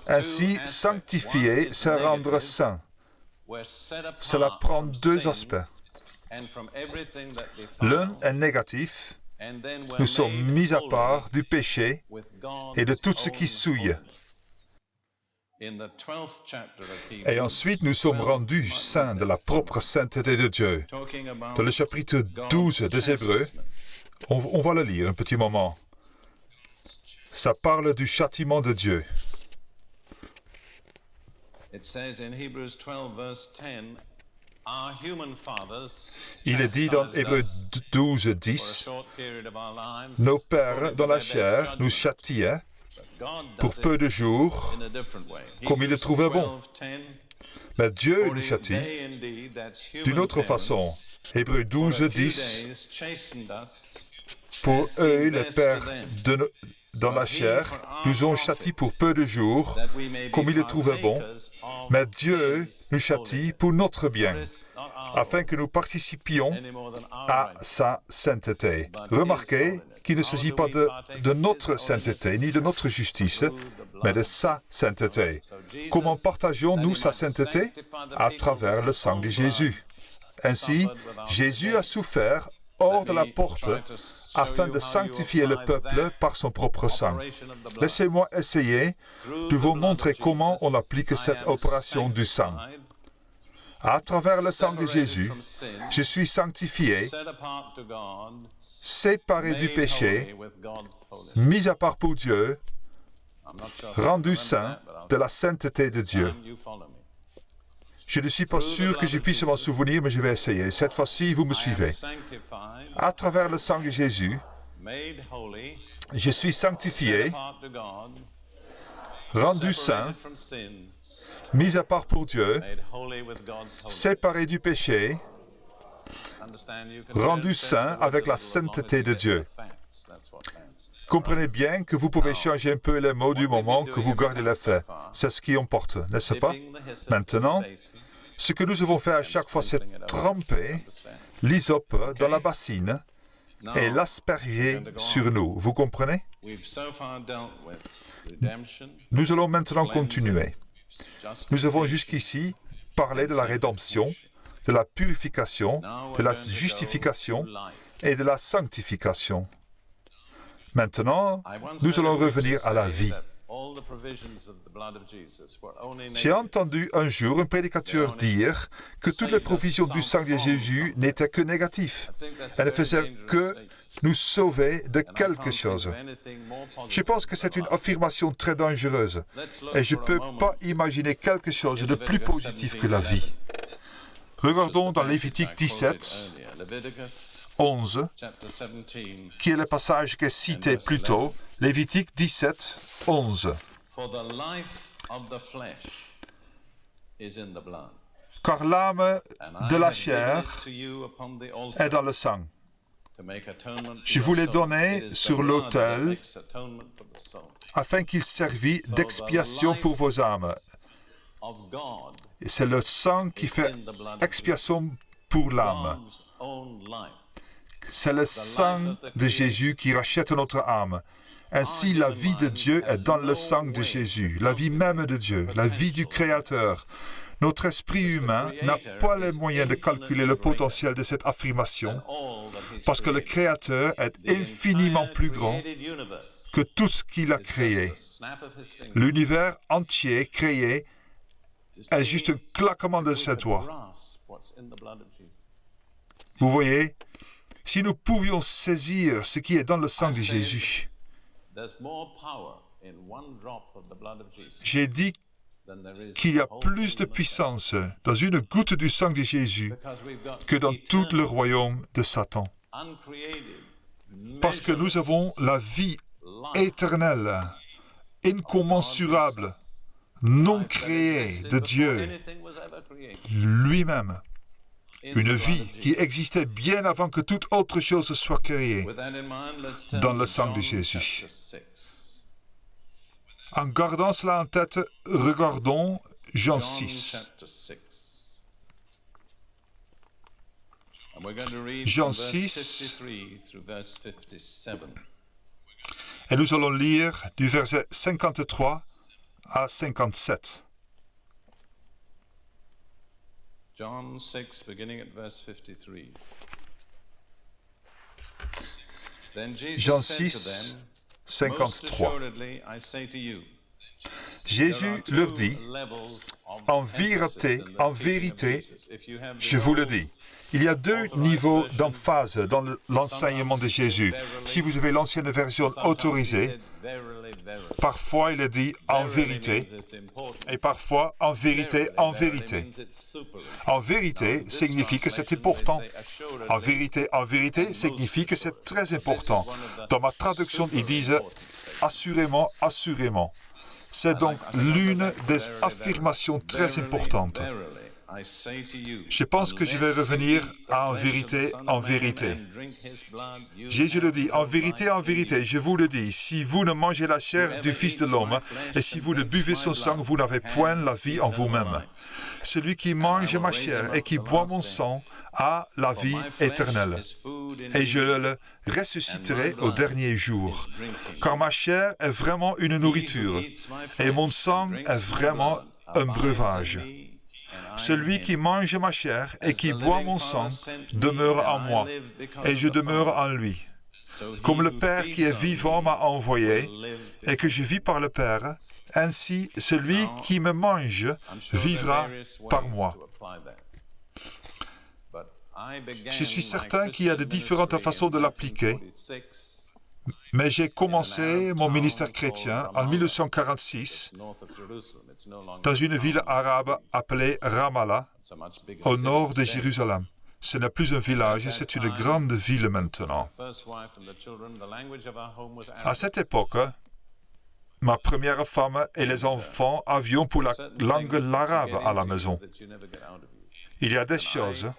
Ainsi, sanctifier, c'est rendre saint. Cela prend deux aspects. L'un est négatif. Nous sommes mis à part du péché et de tout ce qui souille. Et ensuite, nous sommes rendus saints de la propre sainteté de Dieu. Dans le chapitre 12 des Hébreux, on va le lire un petit moment. Ça parle du châtiment de Dieu. Il est dit dans Hébreux 12, 10, « Nos pères dans la chair nous châtiaient pour peu de jours, comme ils le trouvaient bon. Mais Dieu nous châtie d'une autre façon. » Hébreux 12, 10, « Pour eux, les pères dans la chair nous ont châtis pour peu de jours, comme ils le trouvaient bon. Mais Dieu nous châtie pour notre bien, afin que nous participions à sa sainteté. » Remarquez qu'il ne s'agit pas de notre sainteté, ni de notre justice, mais de sa sainteté. Comment partageons-nous sa sainteté? À travers le sang de Jésus. Ainsi, Jésus a souffert hors de la porte afin de sanctifier le peuple par son propre sang. Laissez-moi essayer de vous montrer comment on applique cette opération du sang. À travers le sang de Jésus, je suis sanctifié, séparé du péché, mis à part pour Dieu, rendu saint de la sainteté de Dieu. Je ne suis pas sûr que je puisse m'en souvenir, mais je vais essayer. Cette fois-ci, vous me suivez. À travers le sang de Jésus, je suis sanctifié, rendu saint, mis à part pour Dieu, séparé du péché, rendu saint avec la sainteté de Dieu. Comprenez bien que vous pouvez changer un peu les mots du moment que vous gardez les faits. C'est ce qui importe, n'est-ce pas? Maintenant, ce que nous devons faire à chaque fois, c'est tremper l'hysope dans la bassine et l'asperger sur nous. Vous comprenez? Nous allons maintenant continuer. Nous avons jusqu'ici parlé de la rédemption, de la purification, de la justification et de la sanctification. Maintenant, nous allons revenir à la vie. J'ai entendu un jour un prédicateur dire que toutes les provisions du sang de Jésus n'étaient que négatives. Elles ne faisaient que nous sauver de quelque chose. Je pense que c'est une affirmation très dangereuse et je ne peux pas imaginer quelque chose de plus positif que la vie. Regardons dans Lévitique 17, 11, qui est le passage qui est cité plus tôt, Lévitique 17, 11. Car l'âme de la chair est dans le sang. Je vous l'ai donné sur l'autel afin qu'il servît d'expiation pour vos âmes. Et c'est le sang qui fait expiation pour l'âme. C'est le sang de Jésus qui rachète notre âme. Ainsi, la vie de Dieu est dans le sang de Jésus, la vie même de Dieu, la vie du Créateur. Notre esprit humain n'a pas les moyens de calculer le potentiel de cette affirmation, parce que le Créateur est infiniment plus grand que tout ce qu'il a créé. L'univers entier créé est juste un claquement de ses doigts. Vous voyez, si nous pouvions saisir ce qui est dans le sang de Jésus, j'ai dit qu'il y a plus de puissance dans une goutte du sang de Jésus que dans tout le royaume de Satan. Parce que nous avons la vie éternelle, incommensurable, non créée de Dieu lui-même. Une vie qui existait bien avant que toute autre chose soit créée dans le sang de Jésus. En gardant cela en tête, regardons Jean 6. Jean 6, et nous allons lire du verset 53 à 57.
John 6, beginning at verse 53. Then Jesus
Jean
said to
6,
them, Most
53.
assuredly, I say to you,
Jésus leur dit, en vérité, je vous le dis. Il y a deux niveaux d'emphase dans l'enseignement de Jésus. Si vous avez l'ancienne version autorisée, parfois il est dit en vérité, et parfois en vérité, en vérité. En vérité signifie que c'est important. En vérité signifie que c'est très important. Dans ma traduction, ils disent assurément, assurément. C'est donc l'une des affirmations très importantes. Je pense que je vais revenir à en vérité, en vérité. Jésus le dit, en vérité, je vous le dis, si vous ne mangez la chair du Fils de l'homme, et si vous ne buvez son sang, vous n'avez point la vie en vous-même. Celui qui mange ma chair et qui boit mon sang a la vie éternelle. Et je le ressusciterai au dernier jour. Car ma chair est vraiment une nourriture, et mon sang est vraiment un breuvage. Celui qui mange ma chair et qui boit mon sang demeure en moi, et je demeure en lui. Comme le Père qui est vivant m'a envoyé, et que je vis par le Père, ainsi celui qui me mange vivra par moi. Je suis certain qu'il y a de différentes façons de l'appliquer, mais j'ai commencé mon ministère chrétien en 1946 dans une ville arabe appelée Ramallah, au nord de Jérusalem. Ce n'est plus un village, c'est une grande ville maintenant. À cette époque, ma première femme et les enfants avions pour la langue l'arabe à la maison. Il y a des choses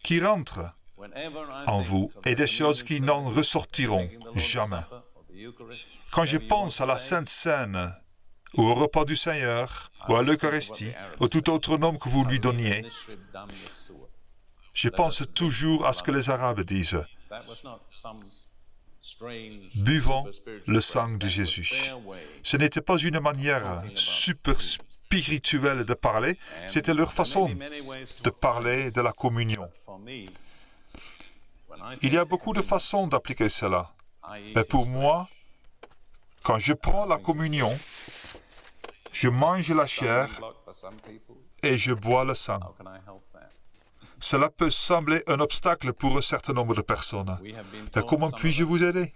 qui rentrent en vous et des choses qui n'en ressortiront jamais. Quand je pense à la Sainte Seine, ou au repas du Seigneur, ou à l'Eucharistie, ou tout autre nom que vous lui donniez, je pense toujours à ce que les Arabes disent. Buvons le sang de Jésus. Ce n'était pas une manière super spirituelle de parler, c'était leur façon de parler de la communion. Il y a beaucoup de façons d'appliquer cela. Mais pour moi, quand je prends la communion, je mange la chair et je bois le sang. Cela peut sembler un obstacle pour un certain nombre de personnes. Mais comment puis-je vous aider?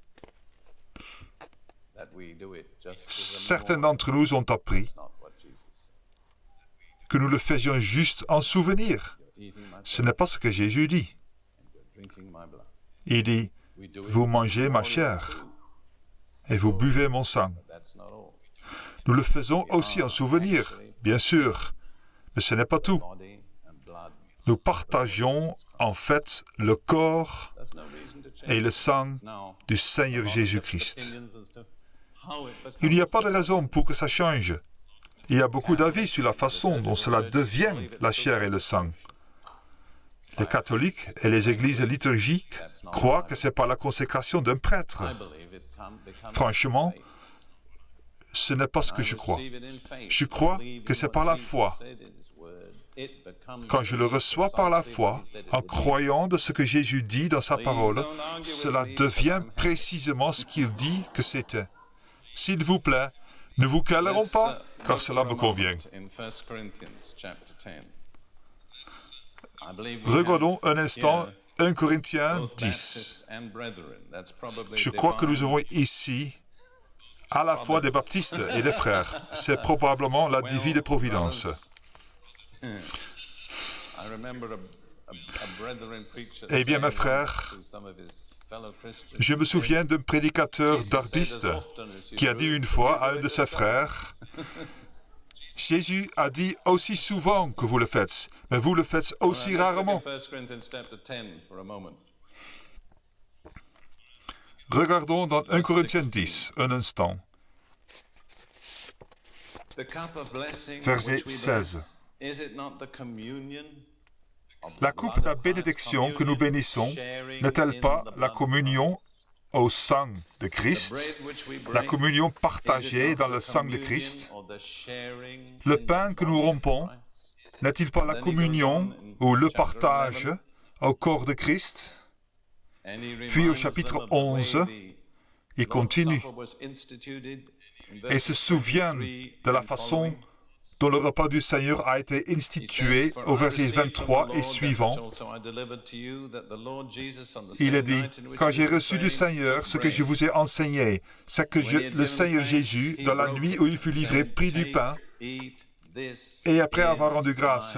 Certains d'entre nous ont appris que nous le faisions juste en souvenir. Ce n'est pas ce que Jésus dit. Il dit, vous mangez ma chair et vous buvez mon sang. Nous le faisons aussi en souvenir, bien sûr, mais ce n'est pas tout. Nous partageons en fait le corps et le sang du Seigneur Jésus-Christ. Il n'y a pas de raison pour que ça change. Il y a beaucoup d'avis sur la façon dont cela devient la chair et le sang. Les catholiques et les églises liturgiques croient que c'est par la consécration d'un prêtre. Franchement, ce n'est pas ce que je crois. Je crois que c'est par la foi. Quand je le reçois par la foi, en croyant de ce que Jésus dit dans sa parole, cela devient précisément ce qu'il dit que c'était. S'il vous plaît, ne vous querellons pas, car cela me convient. Regardons un instant 1 Corinthiens 10. Je crois que nous avons ici à la fois des baptistes et des frères. C'est probablement la divine providence. Eh bien, mes frères, je me souviens d'un prédicateur darbiste qui a dit une fois à un de ses frères, « Jésus a dit aussi souvent que vous le faites, mais vous le faites aussi rarement. » Regardons dans 1 Corinthiens 10, un instant. Verset 16. La coupe de la bénédiction que nous bénissons n'est-elle pas la communion au sang de Christ, la communion partagée dans le sang de Christ? Le pain que nous rompons n'est-il pas la communion ou le partage au corps de Christ? Puis au chapitre 11, il continue et se souvient de la façon dont le repas du Seigneur a été institué au verset 23 et suivant. Il est dit, « Quand j'ai reçu du Seigneur ce que je vous ai enseigné, c'est que le Seigneur Jésus, dans la nuit où il fut livré, prit du pain, et après avoir rendu grâce,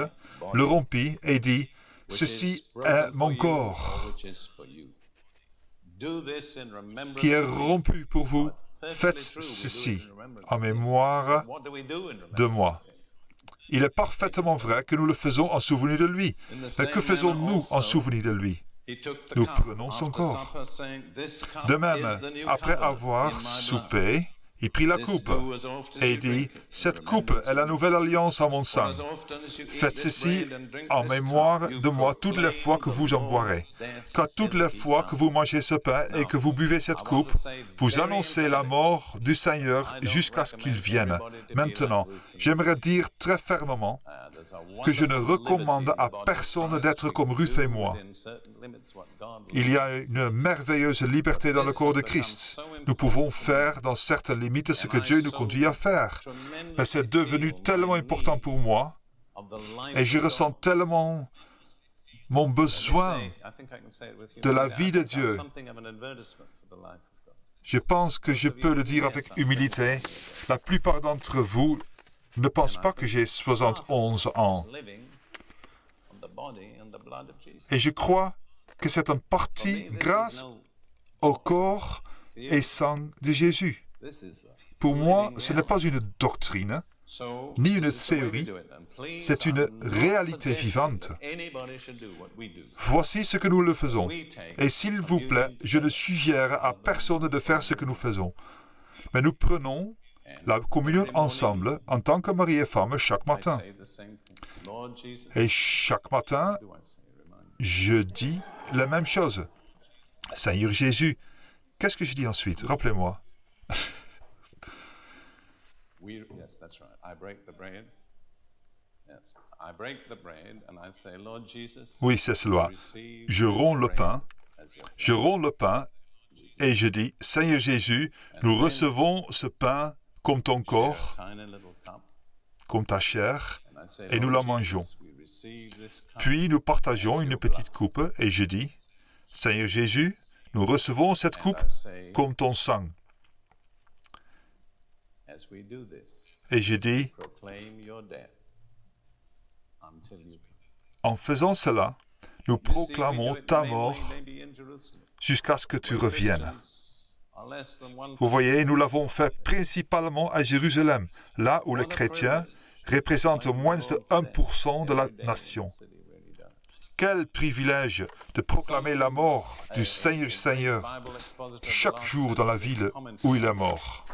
le rompit et dit, « Ceci est mon corps, qui est rompu pour vous. Faites ceci en mémoire de moi. » Il est parfaitement vrai que nous le faisons en souvenir de lui. Mais que faisons-nous en souvenir de lui? Nous prenons son corps. De même, après avoir soupé, il prit la coupe et dit, « Cette coupe est la nouvelle alliance en mon sang. Faites ceci en mémoire de moi toutes les fois que vous en boirez. Car toutes les fois que vous mangez ce pain et que vous buvez cette coupe, vous annoncez la mort du Seigneur jusqu'à ce qu'il vienne. » Maintenant, j'aimerais dire très fermement que je ne recommande à personne d'être comme Ruth et moi. Il y a une merveilleuse liberté dans le corps de Christ. Nous pouvons faire dans certaines limites ce que Dieu nous conduit à faire. Mais c'est devenu tellement important pour moi et je ressens tellement mon besoin de la vie de Dieu. Je pense que je peux le dire avec humilité. La plupart d'entre vous ne pensent pas que j'ai 71 ans. Et je crois que c'est en partie grâce au corps et sang de Jésus. Pour moi, ce n'est pas une doctrine, ni une théorie, c'est une réalité vivante. Voici ce que nous le faisons. Et s'il vous plaît, je ne suggère à personne de faire ce que nous faisons. Mais nous prenons la communion ensemble en tant que mari et femme chaque matin. Et chaque matin, je dis la même chose. Seigneur Jésus, qu'est-ce que je dis ensuite? Rappelez-moi. Oui, c'est cela. Je romps le pain et je dis, Seigneur Jésus, nous recevons ce pain comme ton corps, comme ta chair, et nous la mangeons. Puis nous partageons une petite coupe et je dis, Seigneur Jésus, nous recevons cette coupe comme ton sang. Et je dis, en faisant cela, nous proclamons ta mort jusqu'à ce que tu reviennes. Vous voyez, nous l'avons fait principalement à Jérusalem, là où les chrétiens représentent moins de 1% de la nation. Quel privilège de proclamer la mort du Seigneur chaque jour dans la ville où il est mort.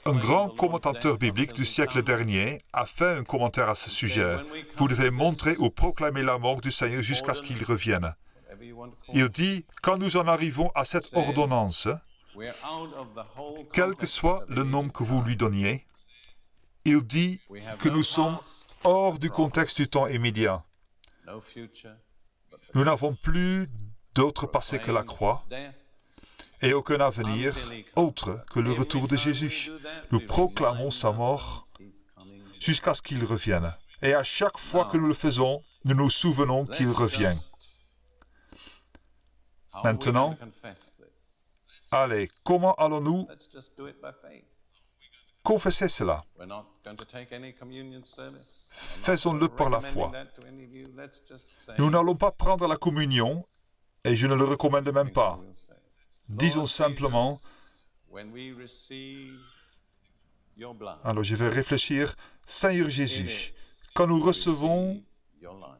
Un grand commentateur biblique du siècle dernier a fait un commentaire à ce sujet. Vous devez montrer ou proclamer la mort du Seigneur jusqu'à ce qu'il revienne. Il dit, quand nous en arrivons à cette ordonnance, quel que soit le nom que vous lui donniez, il dit que nous sommes hors du contexte du temps immédiat. Nous n'avons plus d'autre passé que la croix et aucun avenir autre que le retour de Jésus. Nous proclamons sa mort jusqu'à ce qu'il revienne. Et à chaque fois que nous le faisons, nous nous souvenons qu'il revient. Maintenant, allez, comment allons-nous confesser cela? Faisons-le par la foi. Nous n'allons pas prendre la communion, et je ne le recommande même pas. Disons simplement, alors je vais réfléchir, Seigneur Jésus, quand nous recevons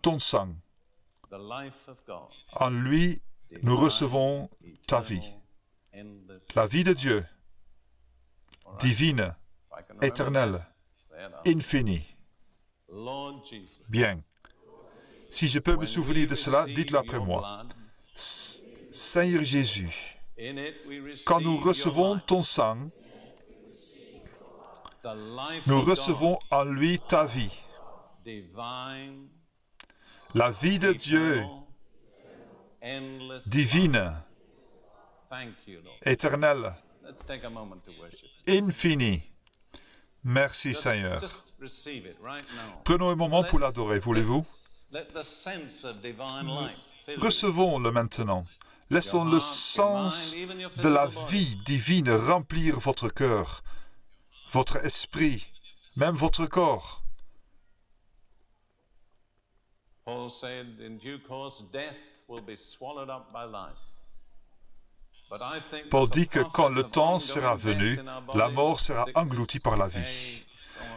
ton sang, en lui, nous recevons ta vie, la vie de Dieu, divine, éternelle, infinie. Bien. Si je peux me souvenir de cela, dites-le après moi. Seigneur Jésus, quand nous recevons ton sang, nous recevons en lui ta vie, La vie de Dieu, divine, éternelle, infinie. Merci Seigneur. Prenons un moment pour l'adorer, voulez-vous? Recevons-le maintenant. Laissons le sens de la vie divine remplir votre cœur, votre esprit, même votre corps. Paul dit que quand le temps sera venu, la mort sera engloutie par la vie.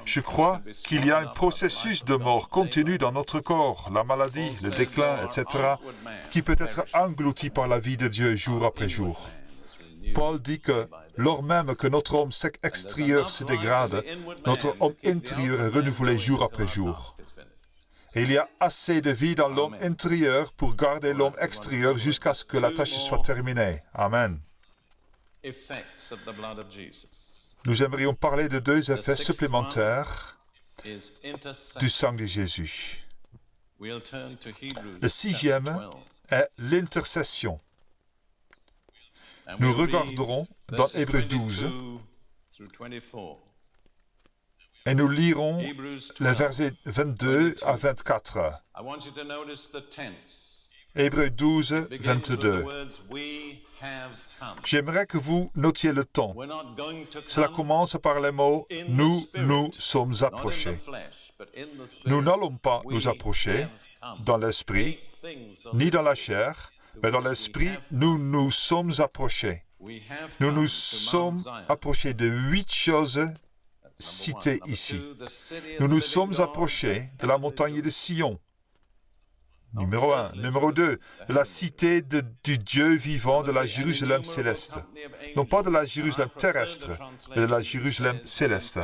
Je crois qu'il y a un processus de mort continue dans notre corps, la maladie, le déclin, etc., qui peut être englouti par la vie de Dieu jour après jour. Paul dit que lors même que notre homme extérieur se dégrade, notre homme intérieur est renouvelé jour après jour. Et il y a assez de vie dans l'homme intérieur pour garder l'homme extérieur jusqu'à ce que la tâche soit terminée. Amen. Nous aimerions parler de 2 effets supplémentaires du sang de Jésus. Le 6e est l'intercession. Nous regarderons dans Hébreux 12 et nous lirons les versets 22 à 24. Hébreux 12, 22. J'aimerais que vous notiez le ton. Cela commence par les mots « Nous nous sommes approchés ». Nous n'allons pas nous approcher dans l'esprit, ni dans la chair, mais dans l'esprit, nous nous sommes approchés. Nous nous sommes approchés de 8 choses citées ici. Nous nous sommes approchés de la montagne de Sion. Numéro 1. Numéro 2, de la cité du Dieu vivant, de la Jérusalem céleste. Non pas de la Jérusalem terrestre, mais de la Jérusalem céleste.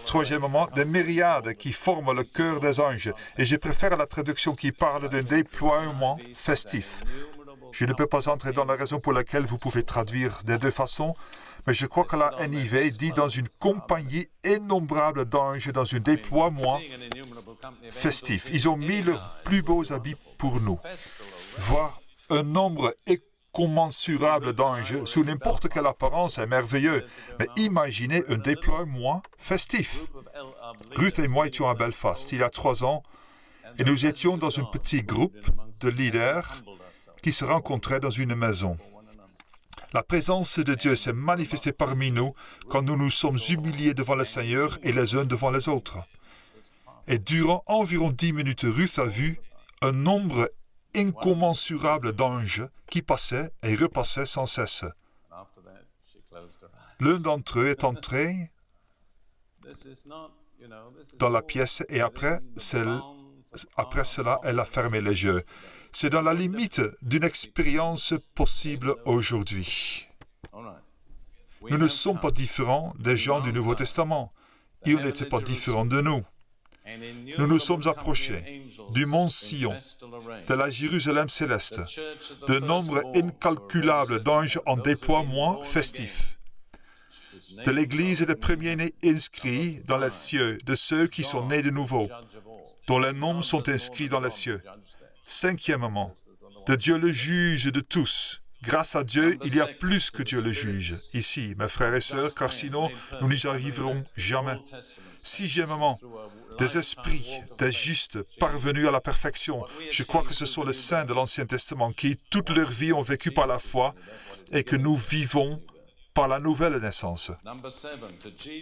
Troisièmement, des myriades qui forment le cœur des anges. Et je préfère la traduction qui parle d'un déploiement festif. Je ne peux pas entrer dans la raison pour laquelle vous pouvez traduire des 2 façons, mais je crois que la NIV dit dans une compagnie innombrable d'anges, dans un déploiement festif. Ils ont mis leurs plus beaux habits pour nous. Voir un nombre incommensurable d'anges sous n'importe quelle apparence est merveilleux, mais imaginez un déploiement festif. Ruth et moi étions à Belfast il y a 3 ans et nous étions dans un petit groupe de leaders qui se rencontraient dans une maison. La présence de Dieu s'est manifestée parmi nous quand nous nous sommes humiliés devant le Seigneur et les uns devant les autres. Et durant environ 10 minutes, Ruth a vu un nombre incommensurable d'anges qui passaient et repassaient sans cesse. L'un d'entre eux est entré dans la pièce et après cela, elle a fermé les yeux. C'est dans la limite d'une expérience possible aujourd'hui. Nous ne sommes pas différents des gens du Nouveau Testament. Ils n'étaient pas différents de nous. Nous nous sommes approchés du mont Sion, de la Jérusalem céleste, de nombre incalculable d'anges en déploiement festif, de l'Église des premiers-nés inscrits dans les cieux, de ceux qui sont nés de nouveau, dont les noms sont inscrits dans les cieux. 5e, de Dieu le juge de tous. Grâce à Dieu, il y a plus que Dieu le juge ici, mes frères et sœurs, car sinon, nous n'y arriverons jamais. 6e, des esprits, des justes, parvenus à la perfection. Je crois que ce sont les saints de l'Ancien Testament qui, toute leur vie, ont vécu par la foi et que nous vivons par la nouvelle naissance.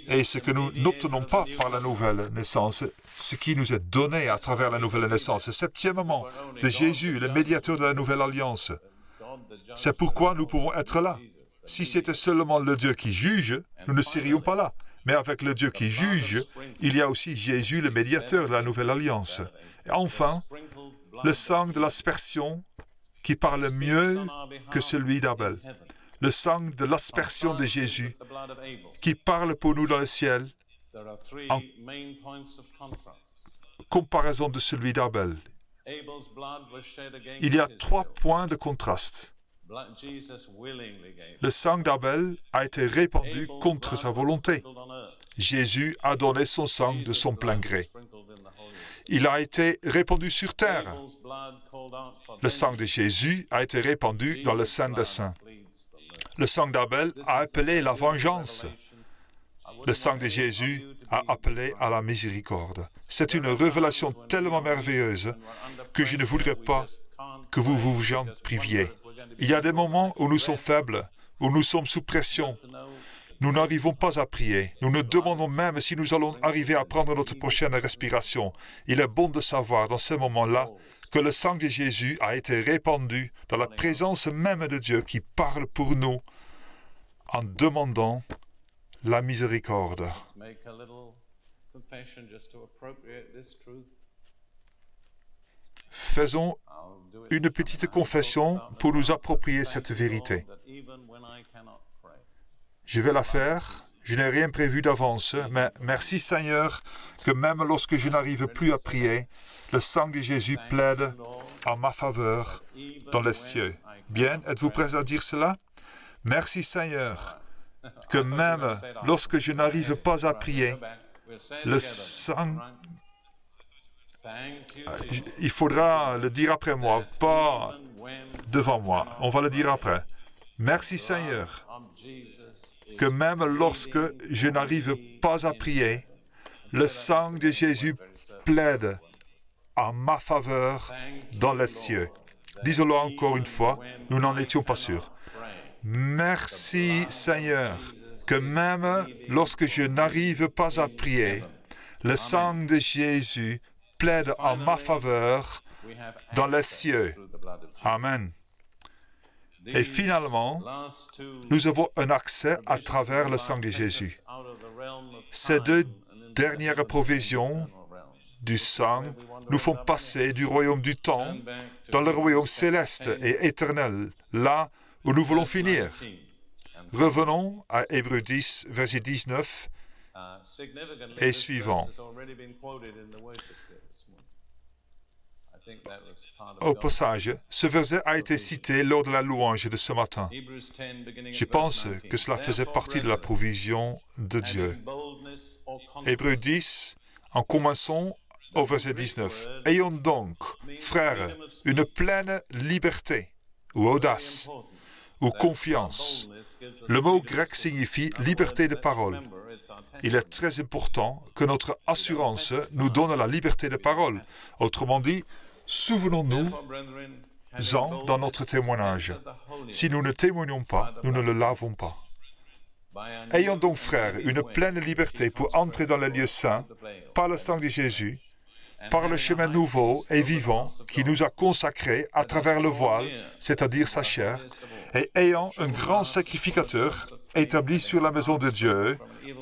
Et ce que nous n'obtenons pas par la nouvelle naissance, ce qui nous est donné à travers la nouvelle naissance. 7e, de Jésus, le médiateur de la nouvelle alliance. C'est pourquoi nous pouvons être là. Si c'était seulement le Dieu qui juge, nous ne serions pas là. Mais avec le Dieu qui juge, il y a aussi Jésus, le médiateur de la nouvelle alliance. Et enfin, le sang de l'aspersion qui parle mieux que celui d'Abel. Le sang de l'aspersion de Jésus qui parle pour nous dans le ciel en comparaison de celui d'Abel. Il y a 3 points de contraste. Le sang d'Abel a été répandu contre sa volonté. Jésus a donné son sang de son plein gré. il a été répandu sur terre. Le sang de Jésus a été répandu dans le Saint des Saints. Le sang d'Abel a appelé la vengeance. Le sang de Jésus a appelé à la miséricorde. C'est une révélation tellement merveilleuse que je ne voudrais pas que vous vous en priviez. Il y a des moments où nous sommes faibles, où nous sommes sous pression. Nous n'arrivons pas à prier. Nous nous demandons même si nous allons arriver à prendre notre prochaine respiration. Il est bon de savoir dans ces moments-là que le sang de Jésus a été répandu dans la présence même de Dieu qui parle pour nous en demandant la miséricorde. Faisons une petite confession pour nous approprier cette vérité. Je vais la faire. Je n'ai rien prévu d'avance, mais merci Seigneur que même lorsque je n'arrive plus à prier, le sang de Jésus plaide en ma faveur dans les cieux. Bien, êtes-vous prêts à dire cela? Merci Seigneur que même lorsque je n'arrive pas à prier, le sang... Il faudra le dire après moi, pas devant moi. On va le dire après. Merci Seigneur que même lorsque je n'arrive pas à prier, le sang de Jésus plaide en ma faveur dans les cieux. Disons-le encore une fois, nous n'en étions pas sûrs. Merci Seigneur que même lorsque je n'arrive pas à prier, le sang de Jésus plaide en ma faveur dans les cieux. Amen. Et finalement, nous avons un accès à travers le sang de Jésus. Ces deux dernières provisions du sang nous font passer du royaume du temps dans le royaume céleste et éternel, là où nous voulons finir. Revenons à Hébreux 10, verset 19 et suivant. Au passage, ce verset a été cité lors de la louange de ce matin. Je pense que cela faisait partie de la provision de Dieu. Hébreux 10, en commençant au verset 19. « Ayons donc, frères, une pleine liberté, ou audace, ou confiance. » Le mot grec signifie liberté de parole. Il est très important que notre assurance nous donne la liberté de parole. Autrement dit, souvenons-nous-en dans notre témoignage. Si nous ne témoignons pas, nous ne le lavons pas. Ayons donc, frères, une pleine liberté pour entrer dans les lieux saints par le sang de Jésus, par le chemin nouveau et vivant qui nous a consacrés à travers le voile, c'est-à-dire sa chair, et ayant un grand sacrificateur établi sur la maison de Dieu,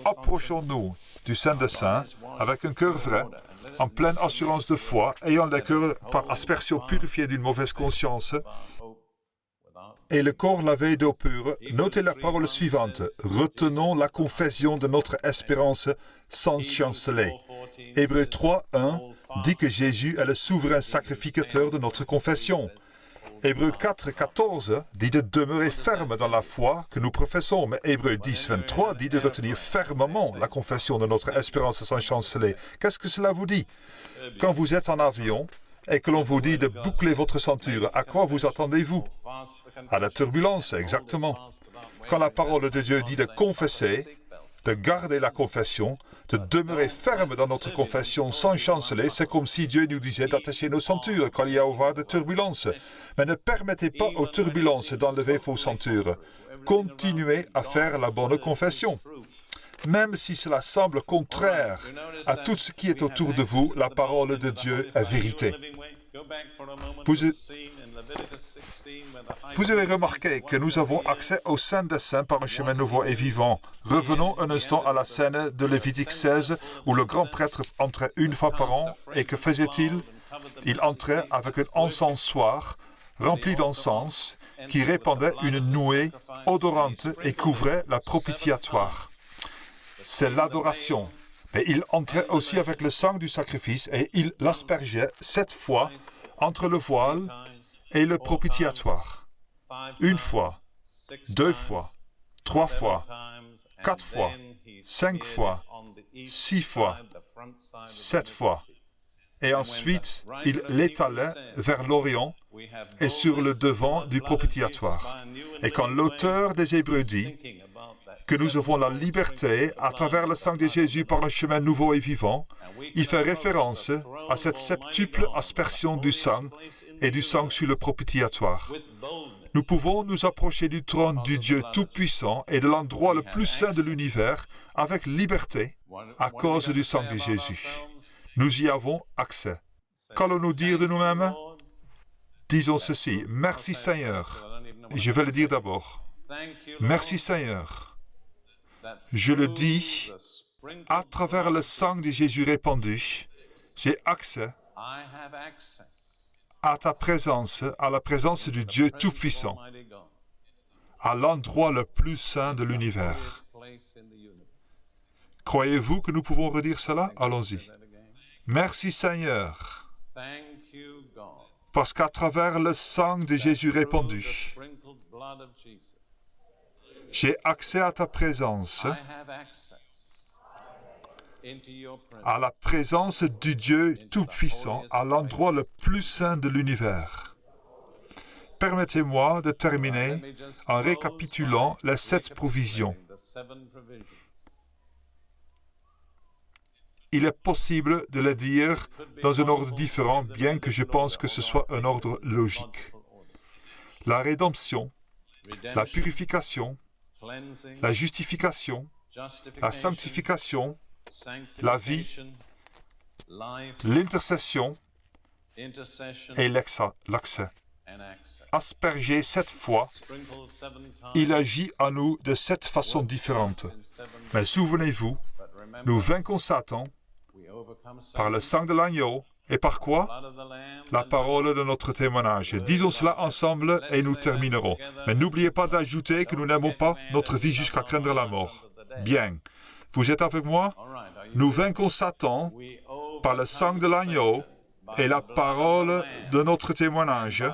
approchons-nous du Saint des Saints avec un cœur vrai, en pleine assurance de foi, ayant le cœur par aspersion purifié d'une mauvaise conscience, et le corps lavé d'eau pure. Notez la parole suivante. Retenons la confession de notre espérance sans chanceler. Hébreux 3, 1 dit que Jésus est le souverain sacrificateur de notre confession. Hébreux 4, 14 dit de demeurer ferme dans la foi que nous professons, mais Hébreux 10, 23 dit de retenir fermement la confession de notre espérance sans chanceler. Qu'est-ce que cela vous dit? Quand vous êtes en avion et que l'on vous dit de boucler votre ceinture, à quoi vous attendez-vous? À la turbulence, exactement. Quand la parole de Dieu dit de confesser, de garder la confession, de demeurer ferme dans notre confession sans chanceler, c'est comme si Dieu nous disait d'attacher nos ceintures quand il y a au de turbulence. Mais ne permettez pas aux turbulences d'enlever vos ceintures. Continuez à faire la bonne confession. Même si cela semble contraire à tout ce qui est autour de vous, la parole de Dieu est vérité. Vous avez remarqué que nous avons accès au Saint des Saints par un chemin nouveau et vivant. Revenons un instant à la scène de Lévitique 16 où le grand prêtre entrait une fois par an et que faisait-il? Il entrait avec un encensoir rempli d'encens qui répandait une nuée odorante et couvrait la propitiatoire. C'est l'adoration. Mais il entrait aussi avec le sang du sacrifice et il l'aspergeait 7 fois entre le voile et le propitiatoire. 1 fois, 2 fois, 3 fois, 4 fois, 5 fois, 6 fois, 7 fois. et ensuite il l'étalait vers l'Orient et sur le devant du propitiatoire. Et quand l'auteur des Hébreux dit que nous avons la liberté à travers le sang de Jésus par un chemin nouveau et vivant, il fait référence à cette septuple aspersion du sang et du sang sur le propitiatoire. Nous pouvons nous approcher du trône du Dieu Tout-Puissant et de l'endroit le plus saint de l'univers avec liberté à cause du sang de Jésus. Nous y avons accès. Qu'allons-nous dire de nous-mêmes? Disons ceci: merci Seigneur. Je vais le dire d'abord. Merci Seigneur. Je le dis, à travers le sang de Jésus répandu, j'ai accès à ta présence, à la présence du Dieu Tout-Puissant, à l'endroit le plus saint de l'univers. Croyez-vous que nous pouvons redire cela? Allons-y. Merci Seigneur, parce qu'à travers le sang de Jésus répandu, j'ai accès à ta présence, à la présence du Dieu Tout-Puissant, à l'endroit le plus saint de l'univers. Permettez-moi de terminer en récapitulant les 7 provisions. Il est possible de les dire dans un ordre différent, bien que je pense que ce soit un ordre logique. La rédemption, la purification, la justification, la sanctification, la vie, l'intercession et l'accès. Aspergé 7 fois, il agit à nous de 7 façons différentes. Mais souvenez-vous, nous vainquons Satan par le sang de l'agneau et par quoi? La parole de notre témoignage. Disons cela ensemble et nous terminerons. Mais n'oubliez pas d'ajouter que nous n'aimons pas notre vie jusqu'à craindre la mort. Bien. Vous êtes avec moi? Nous vainquons Satan par le sang de l'agneau et la parole de notre témoignage.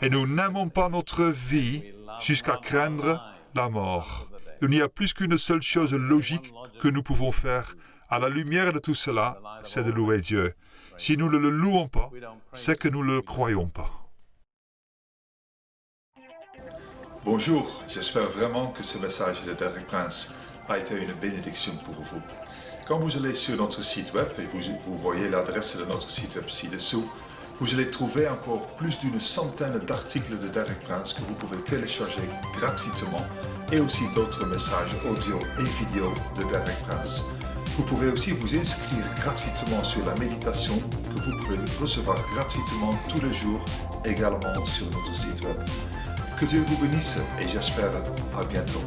Et nous n'aimons pas notre vie jusqu'à craindre la mort. Il n'y a plus qu'une seule chose logique que nous pouvons faire. À la lumière de tout cela, c'est de louer Dieu. Si nous ne le louons pas, c'est que nous ne le croyons pas.
Bonjour, j'espère vraiment que ce message de Derek Prince a été une bénédiction pour vous. Quand vous allez sur notre site web, et vous voyez l'adresse de notre site web ci-dessous, vous allez trouver encore plus d'une centaine d'articles de Derek Prince que vous pouvez télécharger gratuitement et aussi d'autres messages audio et vidéo de Derek Prince. Vous pouvez aussi vous inscrire gratuitement sur la méditation que vous pouvez recevoir gratuitement tous les jours également sur notre site web. Que Dieu vous bénisse et j'espère à bientôt.